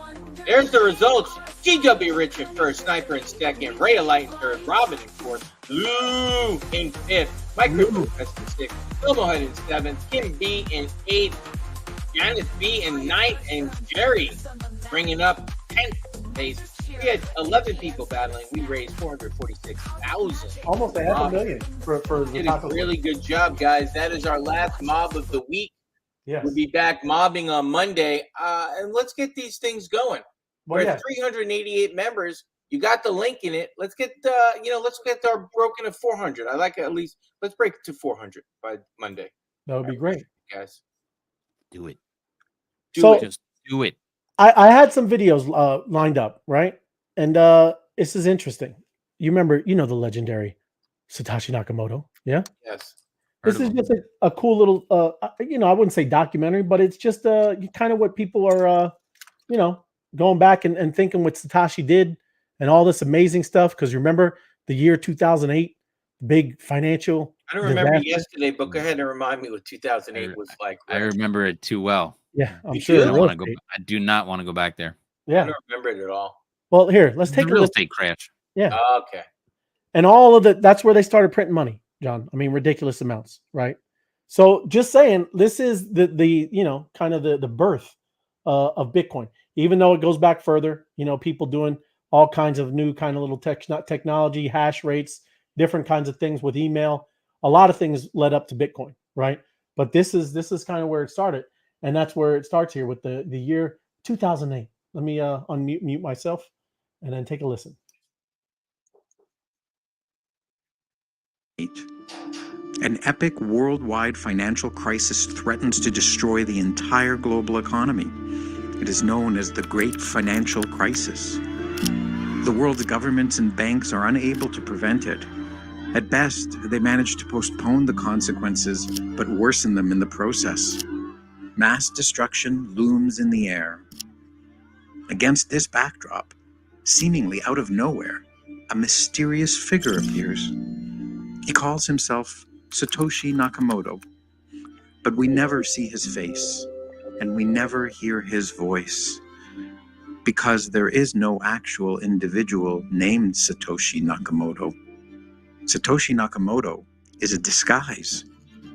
There's the results. GW Rich in 1st, Sniper in 2nd, Ray of Light in 3rd, Robin in 4th, Lou in 5th, Micro Professor in 6th, Filmo Head in 7th, Kim B in 8th, Janice B in 9th, and Jerry bringing up 10th place. We had 11 people battling. We raised $446,000. Almost $500,000 for the Did a taco. really good job, guys. That is our last mob of the week. Yes. We'll be back mobbing on Monday, and let's get these going. Well, We're yeah. at 388 members. You got the link in it. Let's get our broken at 400. I like it at least. Let's break it to 400 by Monday, That would be great. guys. Do it. So- Do it. I had some videos lined up, right? And this is interesting. You remember, the legendary Satoshi Nakamoto, yeah? Yes. This is just a cool little, I wouldn't say documentary, but it's just kind of what people are, going back and thinking what Satoshi did and all this amazing stuff. Because remember the year 2008, big financial I don't remember disaster? yesterday, but go ahead and remind me what 2008 was like. I remember it too well. Yeah, I'm You sure. do? I the don't real want to go. estate. I do not want to go back there. I Yeah. don't remember it at all. Well, here, let's The take a real listen. estate crash. Yeah. Okay. And all of that's where they started printing money, John. I mean, ridiculous amounts, right? So just saying, this is the kind of the birth of Bitcoin. Even though it goes back further, people doing all kinds of new kind of little technology, hash rates, different kinds of things with email. A lot of things led up to Bitcoin, right? But this is kind of where it started, and that's where it starts here with the year 2008. Let me mute myself, and then take a listen. An epic worldwide financial crisis threatens to destroy the entire global economy. It is known as the Great Financial Crisis. The world's governments and banks are unable to prevent it. At best, they manage to postpone the consequences, but worsen them in the process. Mass destruction looms in the air. Against this backdrop, seemingly out of nowhere, a mysterious figure appears. He calls himself Satoshi Nakamoto, but we never see his face, and we never hear his voice, because there is no actual individual named Satoshi Nakamoto. Satoshi Nakamoto is a disguise,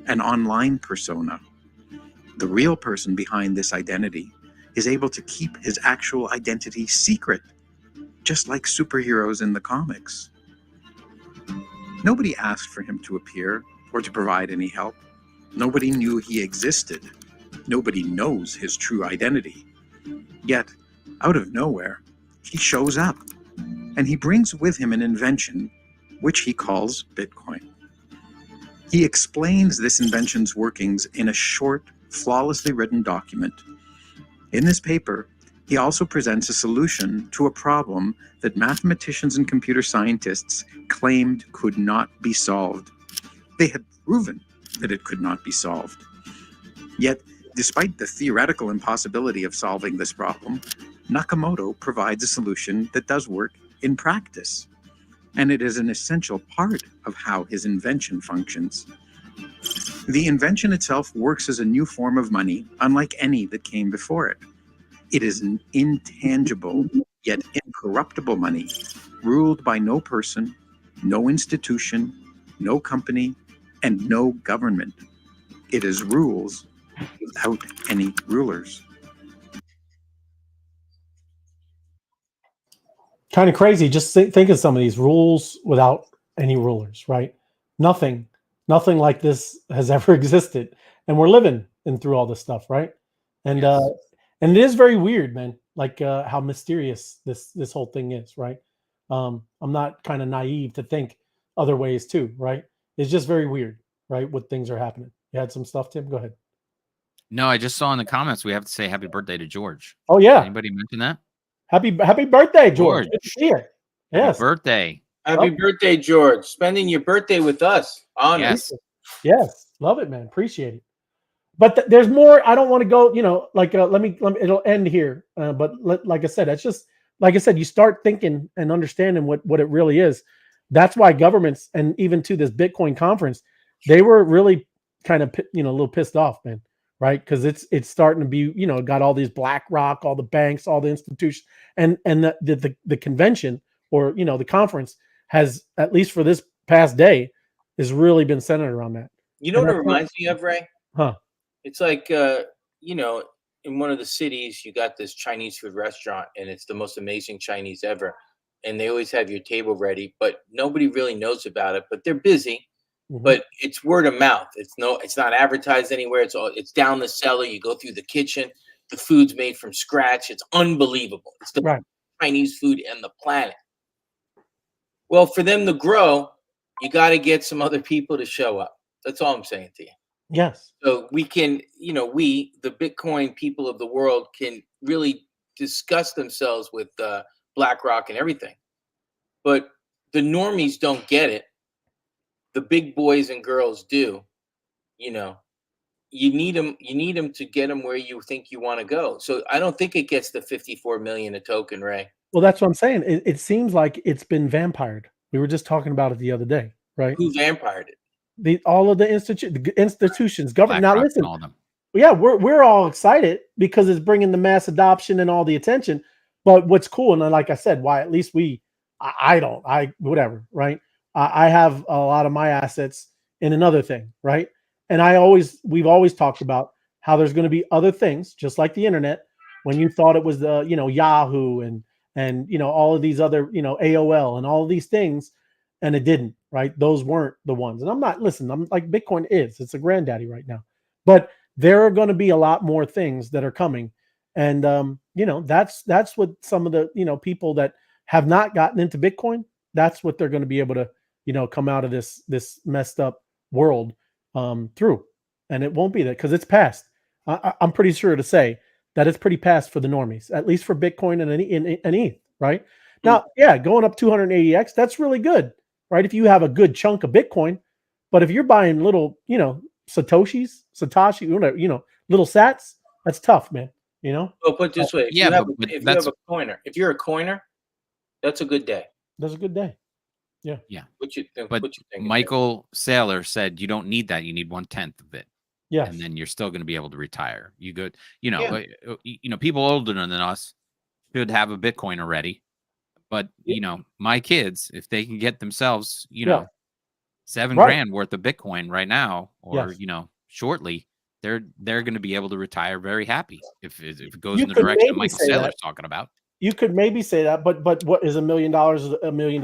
an online persona. The real person behind this identity is able to keep his actual identity secret, just like superheroes in the comics. Nobody asked for him to appear or to provide any help. Nobody knew he existed. Nobody knows his true identity. Yet, out of nowhere, he shows up, and he brings with him an invention which he calls Bitcoin. He explains this invention's workings in a short, flawlessly written document. In this paper, he also presents a solution to a problem that mathematicians and computer scientists claimed could not be solved. They had proven that it could not be solved. Yet, despite the theoretical impossibility of solving this problem, Nakamoto provides a solution that does work in practice, and it is an essential part of how his invention functions. The invention itself works as a new form of money, unlike any that came before it. It is an intangible, yet incorruptible money, ruled by no person, no institution, no company, and no government. It is rules without any rulers. Kind of crazy. Just think of some of these rules without any rulers, right? Nothing like this has ever existed, and we're living through all this stuff, right? And and it is very weird, man. Like how mysterious this whole thing is, right? I'm not kind of naive to think other ways too, right? It's just very weird, right? What things are happening. You had some stuff, Tim? Go ahead. No, I just saw in the comments we have to say happy birthday to George. Oh yeah. Anybody mention that? Happy birthday, George. Good to see you. Yes. Happy birthday. Happy birthday, George. Spending your birthday with us. Honor. Yes. Yes. Love it, man. Appreciate it. But there's more. I don't want to go, like, let me, it'll end here. But like I said, that's just, like I said, you start thinking and understanding what it really is. That's why governments, and even to this Bitcoin conference, they were really kind of, a little pissed off, man. Right. Because it's starting to be, got all these BlackRock, all the banks, all the institutions, and the convention, or, the conference has, at least for this past day, has really been centered around that. You know what it reminds me of, Ray? Huh. It's like, in one of the cities, you got this Chinese food restaurant, and it's the most amazing Chinese ever. And they always have your table ready, but nobody really knows about it. But they're busy. Mm-hmm. But it's word of mouth. It's not advertised anywhere. It's down the cellar. You go through the kitchen. The food's made from scratch. It's unbelievable. It's the right. Chinese food on the planet. Well, for them to grow, you got to get some other people to show up. That's all I'm saying to you. Yes. So we can, we, the Bitcoin people of the world, can really discuss themselves with BlackRock and everything. But the normies don't get it. The big boys and girls do. You need them to get them where you think you want to go. So I don't think it gets the 54 million a token, Ray. Well, that's what I'm saying. It seems like it's been vampired. We were just talking about it the other day, right? Who vampired it? All of the institutions, government. Now, BlackRock and listen, all them. yeah, we're all excited because it's bringing the mass adoption and all the attention. But what's cool, and like I said, why at least whatever, right? I have a lot of my assets in another thing, right? And we've always talked about how there's going to be other things, just like the internet. When you thought it was the Yahoo and all of these other AOL and all of these things, and it didn't, right? Those weren't the ones. And I'm like Bitcoin it's a granddaddy right now, but there are going to be a lot more things that are coming. And, that's what some of the, people that have not gotten into Bitcoin, that's what they're going to be able to, come out of this messed up world through. And it won't be that because it's past. I'm pretty sure to say that it's pretty past for the normies, at least for Bitcoin and ETH, right? Now, yeah, going up 280x, that's really good, right? If you have a good chunk of Bitcoin, but if you're buying little, Satoshi, little sats, that's tough, man. Well, put it this way: if you're a coiner, that's a good day. That's a good day. Yeah. Yeah. What you think? But Michael Saylor said you don't need that. You need 1/10 of it. Yeah. And then you're still going to be able to retire. You go, people older than us should have a Bitcoin already. But my kids, if they can get themselves, $7,000 worth of Bitcoin right now, or shortly, they're going to be able to retire very happy if it goes in the direction that Michael Saylor's talking about. You could maybe say that, but what is $1 million? $1 million,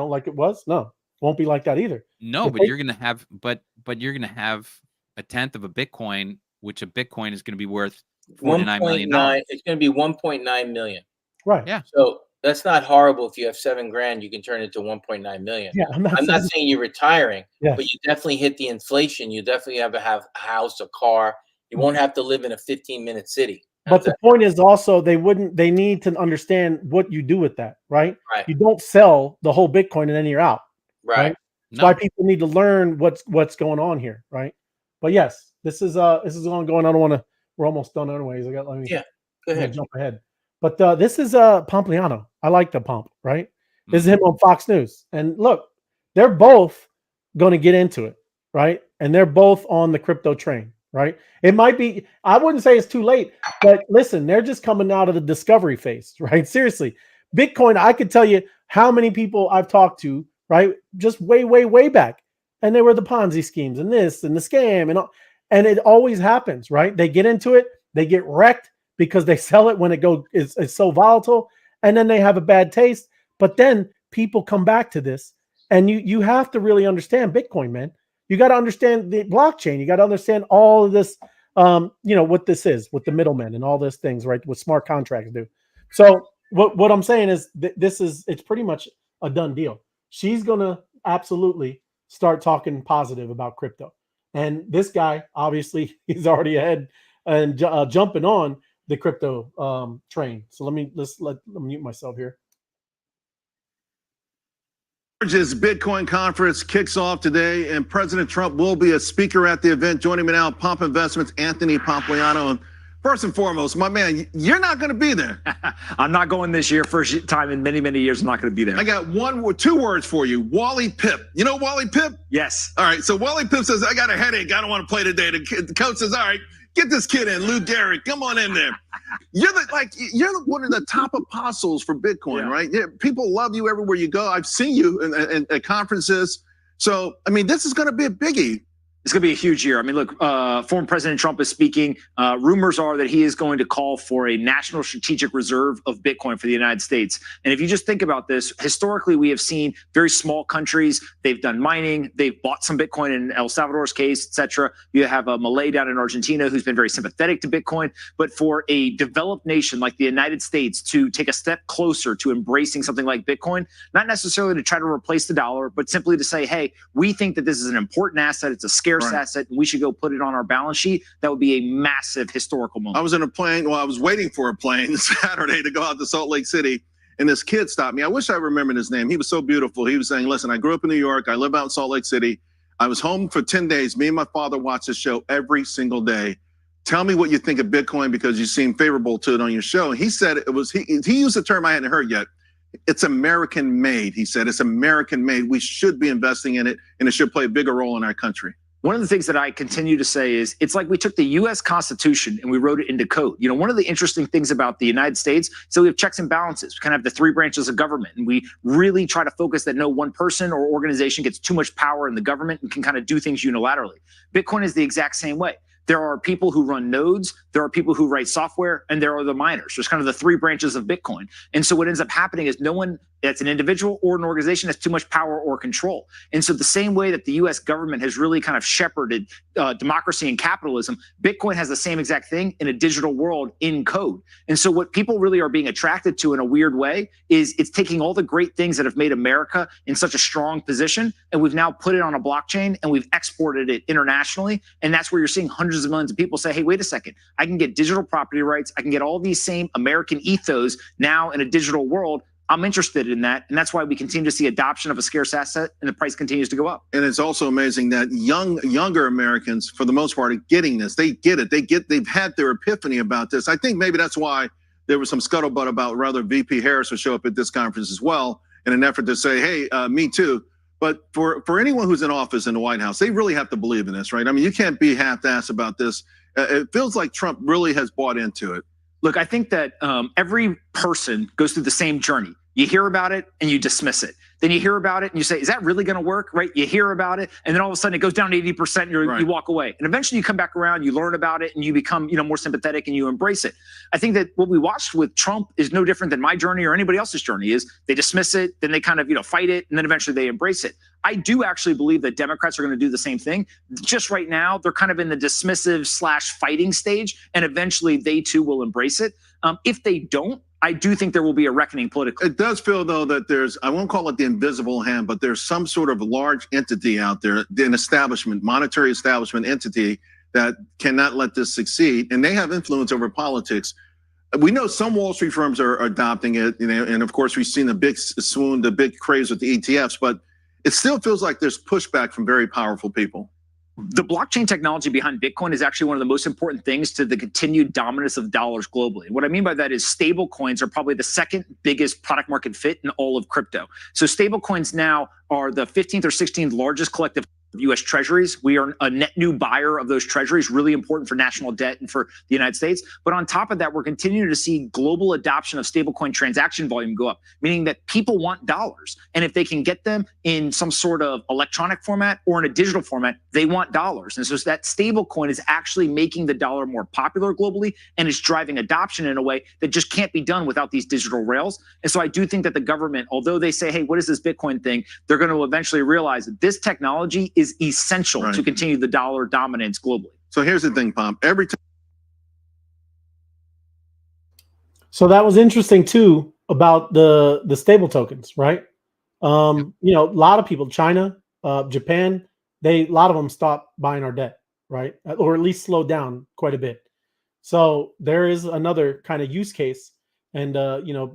like it was? No, won't be like that either. No, but you're gonna have, but you're gonna have 1/10 of a Bitcoin, which a Bitcoin is going to be worth $49 million. It's going to be 1.9 million. Right. Yeah. So that's not horrible. If you have $7,000, you can turn it to 1.9 million. Yeah. I'm not saying you're retiring, yes. but you definitely hit the inflation. You definitely have a house, a car. You won't have to live in a 15-minute city. But the point is also they need to understand what you do with that, right? Right. You don't sell the whole Bitcoin and then you're out. Right. That's why people need to learn what's going on here, right? But yes, this is ongoing. I don't want to. We're almost done anyways. Go ahead. Jump ahead. But this is Pompliano. I like the Pomp, right? This is him on Fox News. And look, they're both going to get into it, right? And they're both on the crypto train, right? It might be, I wouldn't say it's too late, but listen, they're just coming out of the discovery phase, right? Seriously, Bitcoin, I could tell you how many people I've talked to, right? Just way, way, way back. And they were the Ponzi schemes and this and the scam and all. And it always happens, right? They get into it, they get wrecked because they sell it when it's so volatile, and then they have a bad taste. But then people come back to this, and you have to really understand Bitcoin, man. You got to understand the blockchain. You got to understand all of this, what this is, what the middlemen and all those things, right? What smart contracts do. So what I'm saying is it's pretty much a done deal. She's gonna absolutely start talking positive about crypto. And this guy, obviously, he's already ahead and jumping on the crypto train. So let me mute myself here. Georgia's Bitcoin conference kicks off today, and President Trump will be a speaker at the event. Joining me now, Pomp Investments, Anthony Pompliano. And first and foremost, my man, you're not going to be there. I'm not going this year. First time in many, many years, I'm not going to be there. I got two words for you. Wally Pip. You know Wally Pip? Yes. All right. So Wally Pip says, I got a headache. I don't want to play today. The coach says, all right, get this kid in. Lou Gehrig, come on in there. You're one of the top apostles for Bitcoin, right? Yeah, people love you everywhere you go. I've seen you at conferences. So, I mean, this is going to be a biggie. It's going to be a huge year. I mean, look, former President Trump is speaking. Rumors are that he is going to call for a national strategic reserve of Bitcoin for the United States. And if you just think about this, historically, we have seen very small countries. They've done mining. They've bought some Bitcoin in El Salvador's case, et cetera. You have a Malay down in Argentina who's been very sympathetic to Bitcoin. But for a developed nation like the United States to take a step closer to embracing something like Bitcoin, not necessarily to try to replace the dollar, but simply to say, hey, we think that this is an important asset. It's a scarce asset, and we should go put it on our balance sheet. That would be a massive historical moment. I was in a plane. Well, I was waiting for a plane Saturday to go out to Salt Lake City, and this kid stopped me. I wish I remembered his name. He was so beautiful. He was saying, listen, I grew up in New York. I live out in Salt Lake City. I was home for 10 days. Me and my father watched the show every single day. Tell me what you think of Bitcoin because you seem favorable to it on your show. And he said it was, he used a term I hadn't heard yet. It's American made. He said it's American made. We should be investing in it and it should play a bigger role in our country. One of the things that I continue to say is it's like we took the U.S. Constitution and we wrote it into code. You know, one of the interesting things about the United States, so we have checks and balances. We kind of have the three branches of government, and we really try to focus that no one person or organization gets too much power in the government and can kind of do things unilaterally. Bitcoin is the exact same way. There are people who run nodes, there are people who write software, and there are the miners. There's kind of the three branches of Bitcoin. And so what ends up happening is no one that's an individual or an organization has too much power or control. And so the same way that the US government has really kind of shepherded democracy and capitalism, Bitcoin has the same exact thing in a digital world in code. And so what people really are being attracted to in a weird way is it's taking all the great things that have made America in such a strong position, and we've now put it on a blockchain and we've exported it internationally. And that's where you're seeing hundreds of millions of people say, hey, wait a second, I can get digital property rights. I can get all these same American ethos now in a digital world. I'm interested in that. And that's why we continue to see adoption of a scarce asset and the price continues to go up. And it's also amazing that younger Americans, for the most part, are getting this. They get it. They've had their epiphany about this. I think maybe that's why there was some scuttlebutt about whether VP Harris would show up at this conference as well in an effort to say, hey, me too. But for anyone who's in office in the White House, they really have to believe in this, right? I mean, you can't be half-assed about this. It feels like Trump really has bought into it. Look, I think that every person goes through the same journey. You hear about it and you dismiss it. Then you hear about it and you say, is that really going to work? Right? You hear about it and then all of a sudden it goes down to 80% and you walk away. And eventually you come back around, you learn about it and you become, more sympathetic and you embrace it. I think that what we watched with Trump is no different than my journey or anybody else's journey. Is they dismiss it, then they kind of, fight it, and then eventually they embrace it. I do actually believe that Democrats are going to do the same thing. Just right now, they're kind of in the dismissive / fighting stage, and eventually they too will embrace it. If they don't, I do think there will be a reckoning politically. It does feel, though, that there's, I won't call it the invisible hand, but there's some sort of large entity out there, an establishment, monetary establishment entity that cannot let this succeed. And they have influence over politics. We know some Wall Street firms are adopting it, and of course, we've seen the big swoon, the big craze with the ETFs, but it still feels like there's pushback from very powerful people. The blockchain technology behind Bitcoin is actually one of the most important things to the continued dominance of dollars globally. What I mean by that is stable coins are probably the second biggest product market fit in all of crypto. So stable coins now are the 15th or 16th largest collective U.S. treasuries. We are a net new buyer of those treasuries, really important for national debt and for the United States. But on top of that, we're continuing to see global adoption of stablecoin transaction volume go up, meaning that people want dollars. And if they can get them in some sort of electronic format or in a digital format, they want dollars. And so that stablecoin is actually making the dollar more popular globally, and it's driving adoption in a way that just can't be done without these digital rails. And so I do think that the government, although they say, hey, what is this Bitcoin thing? They're going to eventually realize that this technology is essential to continue the dollar dominance globally. So here's the thing, Pomp. Every time. So that was interesting too about the stable tokens, right? A lot of people, China, Japan, a lot of them stopped buying our debt, right? Or at least slowed down quite a bit. So there is another kind of use case, and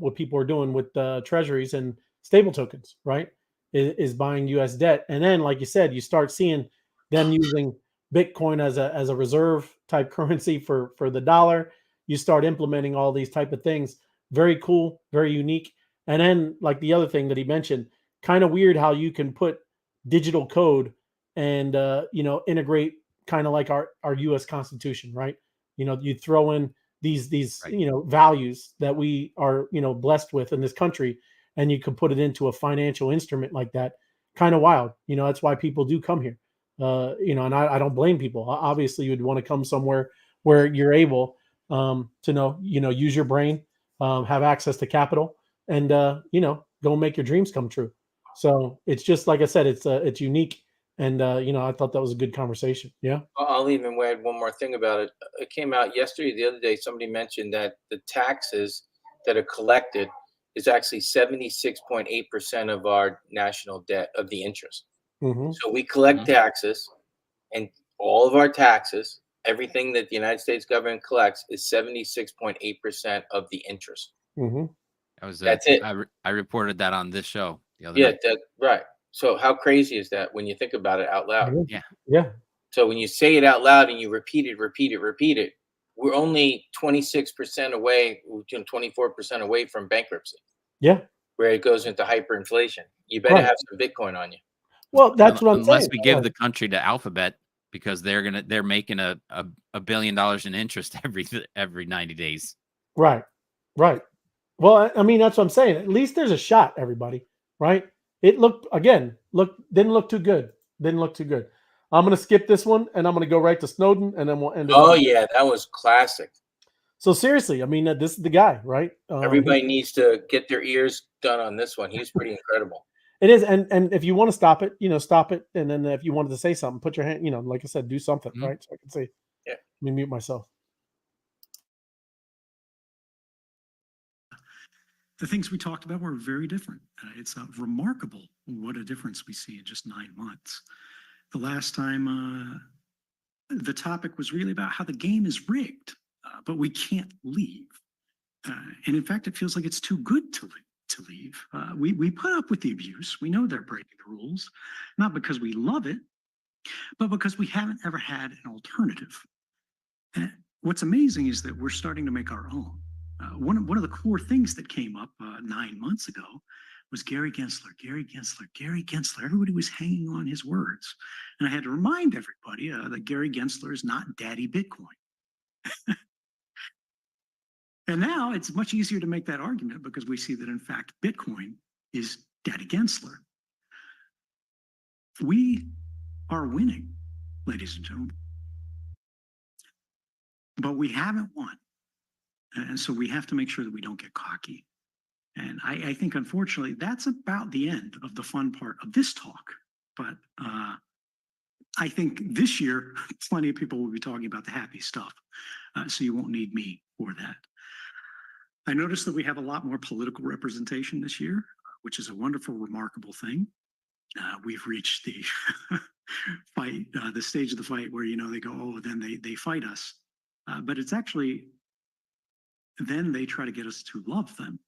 what people are doing with treasuries and stable tokens, right? Is buying U.S. debt, and then, like you said, you start seeing them using Bitcoin as a reserve type currency for the dollar. You start implementing all these type of things. Very cool, very unique. And then, like the other thing that he mentioned, kind of weird how you can put digital code and integrate kind of like our U.S. Constitution, right? You throw in these values that we are blessed with in this country, and you can put it into a financial instrument like that. Kind of wild. That's why people do come here. And I don't blame people. Obviously, you would want to come somewhere where you're able to use your brain, have access to capital, and go make your dreams come true. So it's just like I said, it's unique, and I thought that was a good conversation. Yeah. I'll even add one more thing about it. It came out yesterday, the other day. Somebody mentioned that the taxes that are collected is actually 76.8% of our national debt, of the interest. Mm-hmm. So we collect taxes, and all of our taxes, everything that the United States government collects, is 76.8% of the interest. Mm-hmm. That's it. I reported that on this show the other night. Right. So how crazy is that when you think about it out loud? Yeah. So when you say it out loud and you repeat it, we're only 26% away, 24% away from bankruptcy, Yeah. where it goes into hyperinflation. You better Right. have some Bitcoin on you. Well, that's what I'm Unless saying. we give the country to Alphabet, because they're making a $1 billion in interest every 90 days. Right. Right. Well, I mean, that's what I'm saying. At least there's a shot, everybody. Right. It didn't look too good. Didn't look too good. I'm going to skip this one and I'm going to go right to Snowden and then we'll end it. Oh, yeah. That was classic. So seriously, I mean, this is the guy, right? Everybody needs to get their ears done on this one. He was pretty incredible. It is. And if you want to stop it, stop it. And then if you wanted to say something, put your hand, like I said, do something, right? So I can say, yeah. Let me mute myself. The things we talked about were very different. It's remarkable what a difference we see in just 9 months. The last time the topic was really about how the game is rigged, but we can't leave. And in fact, it feels like it's too good to leave. We put up with the abuse. We know they're breaking the rules, not because we love it, but because we haven't ever had an alternative. And what's amazing is that we're starting to make our own. One of the core things that came up 9 months ago was Gary Gensler. Everybody was hanging on his words. And I had to remind everybody that Gary Gensler is not Daddy Bitcoin. And now it's much easier to make that argument because we see that, in fact, Bitcoin is Daddy Gensler. We are winning, ladies and gentlemen. But we haven't won. And so we have to make sure that we don't get cocky. And I think, unfortunately, that's about the end of the fun part of this talk. But I think this year, plenty of people will be talking about the happy stuff. So you won't need me for that. I noticed that we have a lot more political representation this year, which is a wonderful, remarkable thing. We've reached the fight, the stage of the fight where, they go, oh, then they fight us. But it's actually, then they try to get us to love them.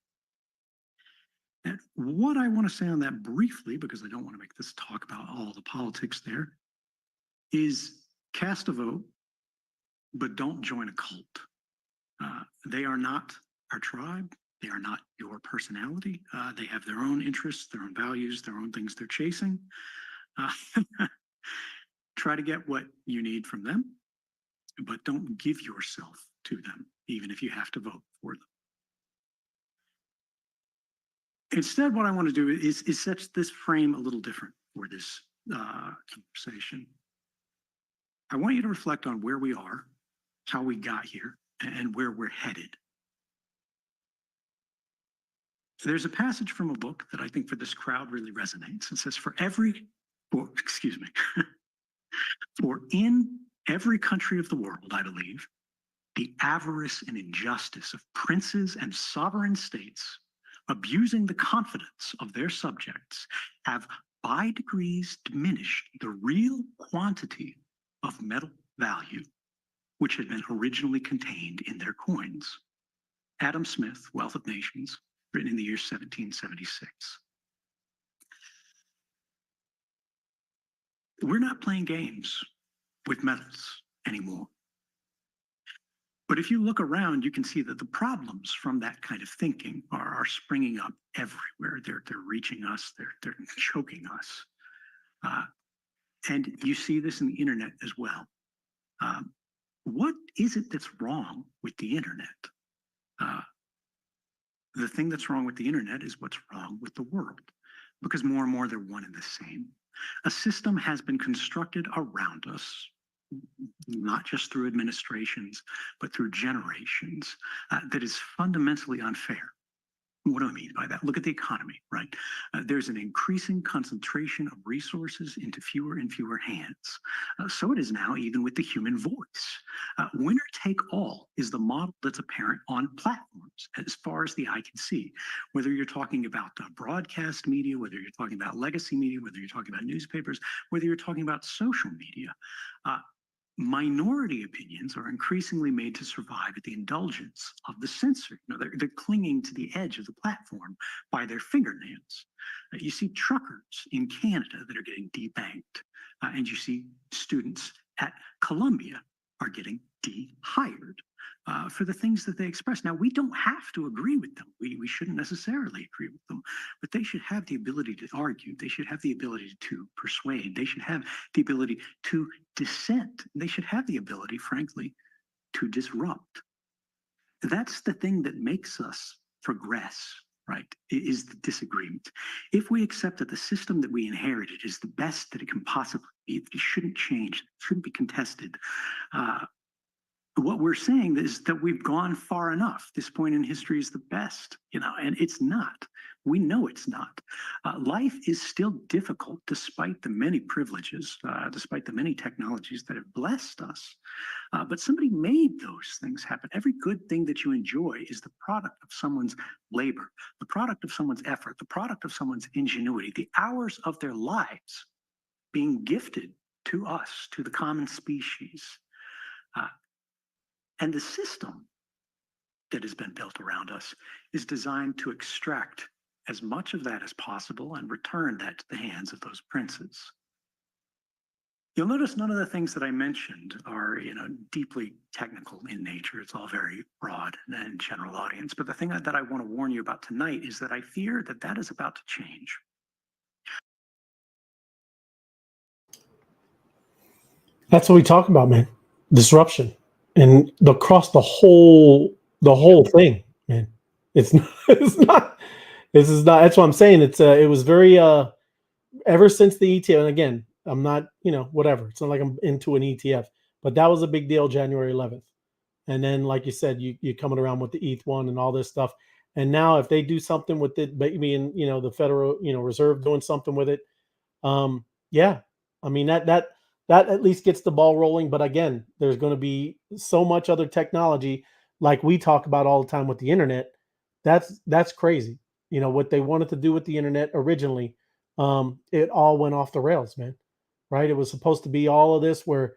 And what I want to say on that briefly, because I don't want to make this talk about all the politics there, is cast a vote, but don't join a cult. They are not our tribe. They are not your personality. They have their own interests, their own values, their own things they're chasing. Try to get what you need from them, but don't give yourself to them, even if you have to vote for them. Instead, what I want to do is set this frame a little different for this conversation. I want you to reflect on where we are, how we got here, and where we're headed. There's a passage from a book that I think for this crowd really resonates. It says, for in every country of the world, I believe, the avarice and injustice of princes and sovereign states abusing the confidence of their subjects have by degrees diminished the real quantity of metal value which had been originally contained in their coins. Adam Smith, Wealth of Nations, written in the year 1776. We're not playing games with metals anymore. But if you look around, you can see that the problems from that kind of thinking are springing up everywhere. They're reaching us. They're choking us. And you see this in the internet as well. What is it that's wrong with the internet? The thing that's wrong with the internet is what's wrong with the world, because more and more they're one and the same. A system has been constructed around us, not just through administrations, but through generations, that is fundamentally unfair. What do I mean by that? Look at the economy, right? There's an increasing concentration of resources into fewer and fewer hands. So it is now even with the human voice. Winner take all is the model that's apparent on platforms as far as the eye can see. Whether you're talking about broadcast media, whether you're talking about legacy media, whether you're talking about newspapers, whether you're talking about social media, minority opinions are increasingly made to survive at the indulgence of the censor. They're clinging to the edge of the platform by their fingernails. You see truckers in Canada that are getting debanked, and you see students at Columbia are getting de-hired for the things that they express. Now, we don't have to agree with them. We shouldn't necessarily agree with them, but they should have the ability to argue. They should have the ability to persuade. They should have the ability to dissent. They should have the ability, frankly, to disrupt. That's the thing that makes us progress, right? Is the disagreement. If we accept that the system that we inherited is the best that it can possibly be, it shouldn't change, it shouldn't be contested. What we're saying is that we've gone far enough. This point in history is the best, and it's not. We know it's not. Life is still difficult despite the many privileges, despite the many technologies that have blessed us. But somebody made those things happen. Every good thing that you enjoy is the product of someone's labor, the product of someone's effort, the product of someone's ingenuity, the hours of their lives being gifted to us, to the common species. And the system that has been built around us is designed to extract as much of that as possible and return that to the hands of those princes. You'll notice none of the things that I mentioned are, deeply technical in nature. It's all very broad and general audience. But the thing that I want to warn you about tonight is that I fear that that is about to change. That's what we talk about, man. Disruption. And across the whole thing, man. It's not. This is not. That's what I'm saying. It was very ever since the ETF. And again, I'm not, whatever. It's not like I'm into an ETF, but that was a big deal January 11th. And then, like you said, you're coming around with the ETH1 and all this stuff. And now, if they do something with it, maybe in the Federal Reserve doing something with it, yeah, I mean that at least gets the ball rolling. But again, there's going to be so much other technology, like we talk about all the time with the internet. That's crazy. What they wanted to do with the internet originally, it all went off the rails, man. Right? It was supposed to be all of this where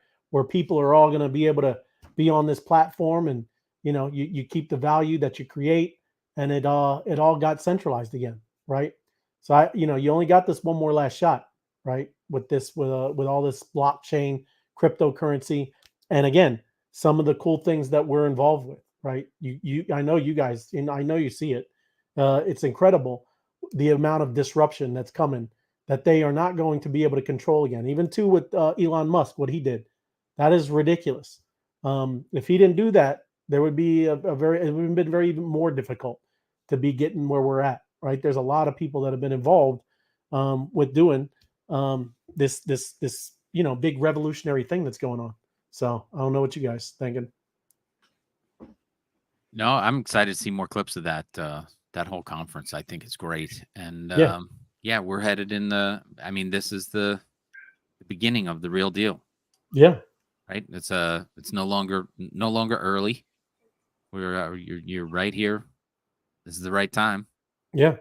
people are all going to be able to be on this platform, and you keep the value that you create, and it all got centralized again, right? So you only got this one more last shot, right? With all this blockchain cryptocurrency, and again, some of the cool things that we're involved with, right? I know you guys, and I know you see it. It's incredible the amount of disruption that's coming that they are not going to be able to control again. Even too with Elon Musk, what he did, that is ridiculous. If he didn't do that, there would be it would have been very even more difficult to be getting where we're at. Right? There's a lot of people that have been involved with doing this big revolutionary thing that's going on. So I don't know what you guys thinking. No, I'm excited to see more clips of that whole conference. I think it's great. And yeah, we're headed in this is the beginning of the real deal. Yeah. Right. It's no longer early. You're right here. This is the right time. Yeah.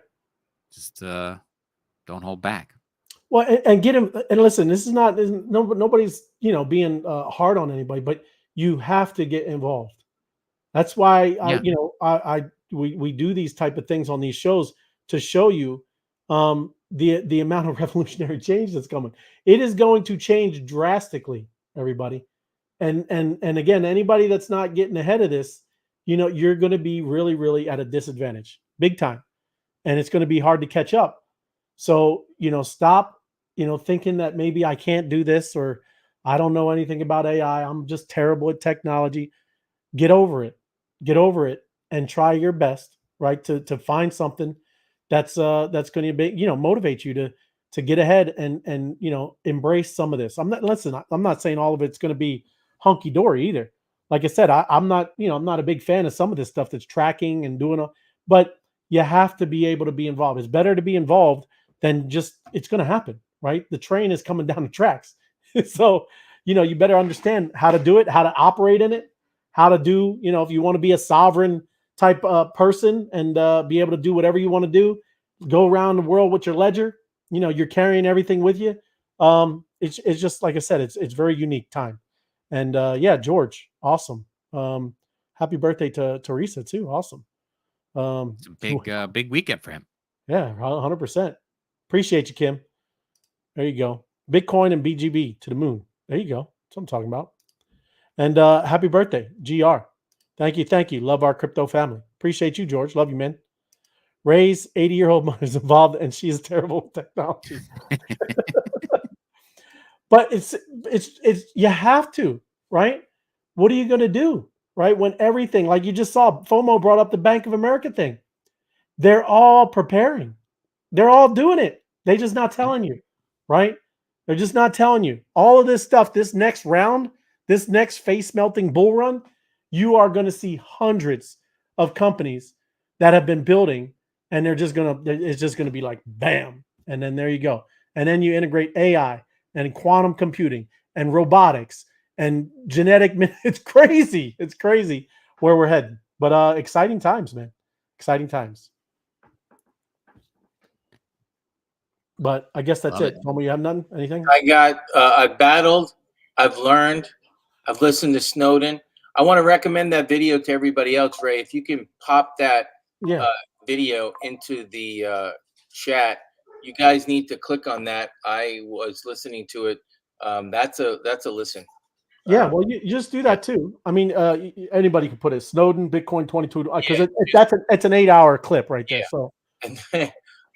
Just don't hold back. Well, and get him. And listen, this is not. Nobody's being hard on anybody, but you have to get involved. That's why we do these type of things on these shows to show you the amount of revolutionary change that's coming. It is going to change drastically, everybody. And again, anybody that's not getting ahead of this, you're going to be really, really at a disadvantage, big time, and it's going to be hard to catch up. So stop, thinking that maybe I can't do this, or I don't know anything about AI. I'm just terrible at technology. Get over it and try your best, right, to find something that's going to be, motivate you to get ahead and embrace some of this. I'm not saying all of it's going to be hunky dory either. Like I said, I'm not a big fan of some of this stuff that's tracking and doing but you have to be able to be involved. It's better to be involved than just it's going to happen, right? The train is coming down the tracks. So, you better understand how to do it, how to operate in it, how to do, if you want to be a sovereign type person and be able to do whatever you want to do, go around the world with your ledger, you're carrying everything with you. It's just, like I said, it's very unique time. And yeah, George, awesome. Happy birthday to Teresa too. Awesome. It's a big weekend for him. Yeah, 100%. Appreciate you, Kim. There you go. Bitcoin and BGB to the moon. There you go. That's what I'm talking about. And happy birthday, GR. Thank you. Love our crypto family. Appreciate you, George. Love you, man. Ray's 80-year-old mother is involved, and she is terrible with technology. But it's you have to, right? What are you going to do, right? When everything, like you just saw, FOMO brought up the Bank of America thing. They're all preparing. They're all doing it. They're just not telling you, right? They're just not telling you. All of this stuff, this next round, this next face-melting bull run, you are going to see hundreds of companies that have been building, and it's just going to be like, bam. And then there you go. And then you integrate AI and quantum computing and robotics and genetic. It's crazy. It's crazy where we're heading. But exciting times, man. Exciting times. But I guess that's it. Tomo, you have none? Anything? I battled. I've learned. I've listened to Snowden. I want to recommend that video to everybody else, Ray. If you can pop that video into the chat, you guys need to click on that. I was listening to it. That's a listen. Yeah, well, you just do that too. I mean, anybody can put it. Snowden, Bitcoin 22, because it's an 8-hour clip right there. So,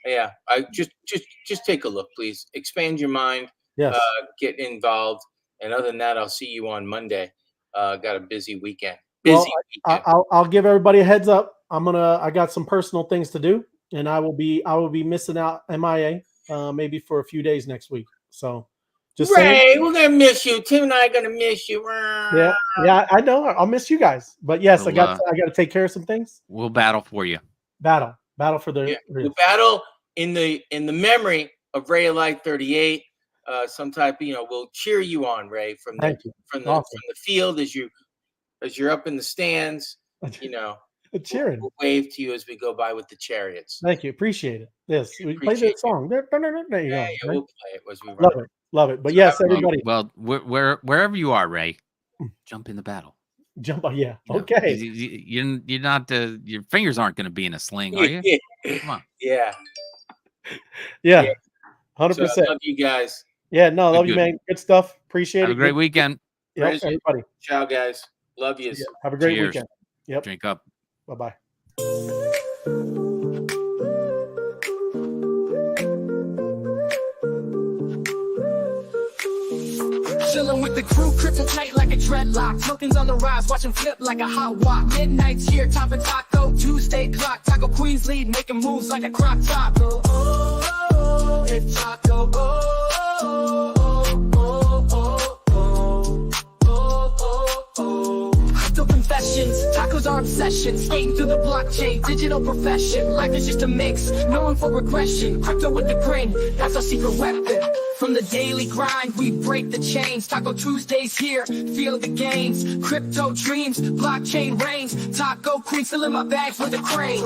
yeah, I just take a look, please. Expand your mind. Yes. Get involved. And other than that, I'll see you on Monday. Got a busy weekend. Well, I'll give everybody a heads up. I got some personal things to do, and I will be missing out MIA maybe for a few days next week. So just Ray, we're gonna miss you. Tim and I are gonna miss you. Yeah, I know. I'll miss you guys. But yes, I got to take care of some things. We'll battle for you. Battle for the we'll battle in the memory of Ray of Light 38. Some type, we'll cheer you on, Ray, from the field as you're up in the stands. Cheering. We'll wave to you as we go by with the chariots. Thank you, appreciate it. Yes, we play that song. There you go. We'll play it as we run. Love it. But yes, everybody. Well, wherever you are, Ray, jump in the battle. Jump. Yeah. Okay. You're not. Your fingers aren't going to be in a sling, are you? Come on. Yeah. 100%. So I love you guys. Yeah. No, love you, man. Good stuff. Appreciate it. Have a great weekend. Yep, everybody. Ciao, guys. Love you. Yeah, have a great weekend. Yep. Drink up. Bye-bye. Chilling with the crew, crippled tight like a dreadlock. Tokens on the rise, watch them flip like a hot walk. Midnight's here, top and taco. Tuesday clock, Taco Queens lead, making moves like a crop top. Oh, it's Taco. Confessions, tacos are obsessions, skating through the blockchain, digital profession. Life is just a mix, known for regression. Crypto with the grin, that's our secret weapon. From the daily grind, we break the chains. Taco Tuesdays here, feel the gains. Crypto dreams, blockchain reigns. Taco Queen still in my bag for the crane.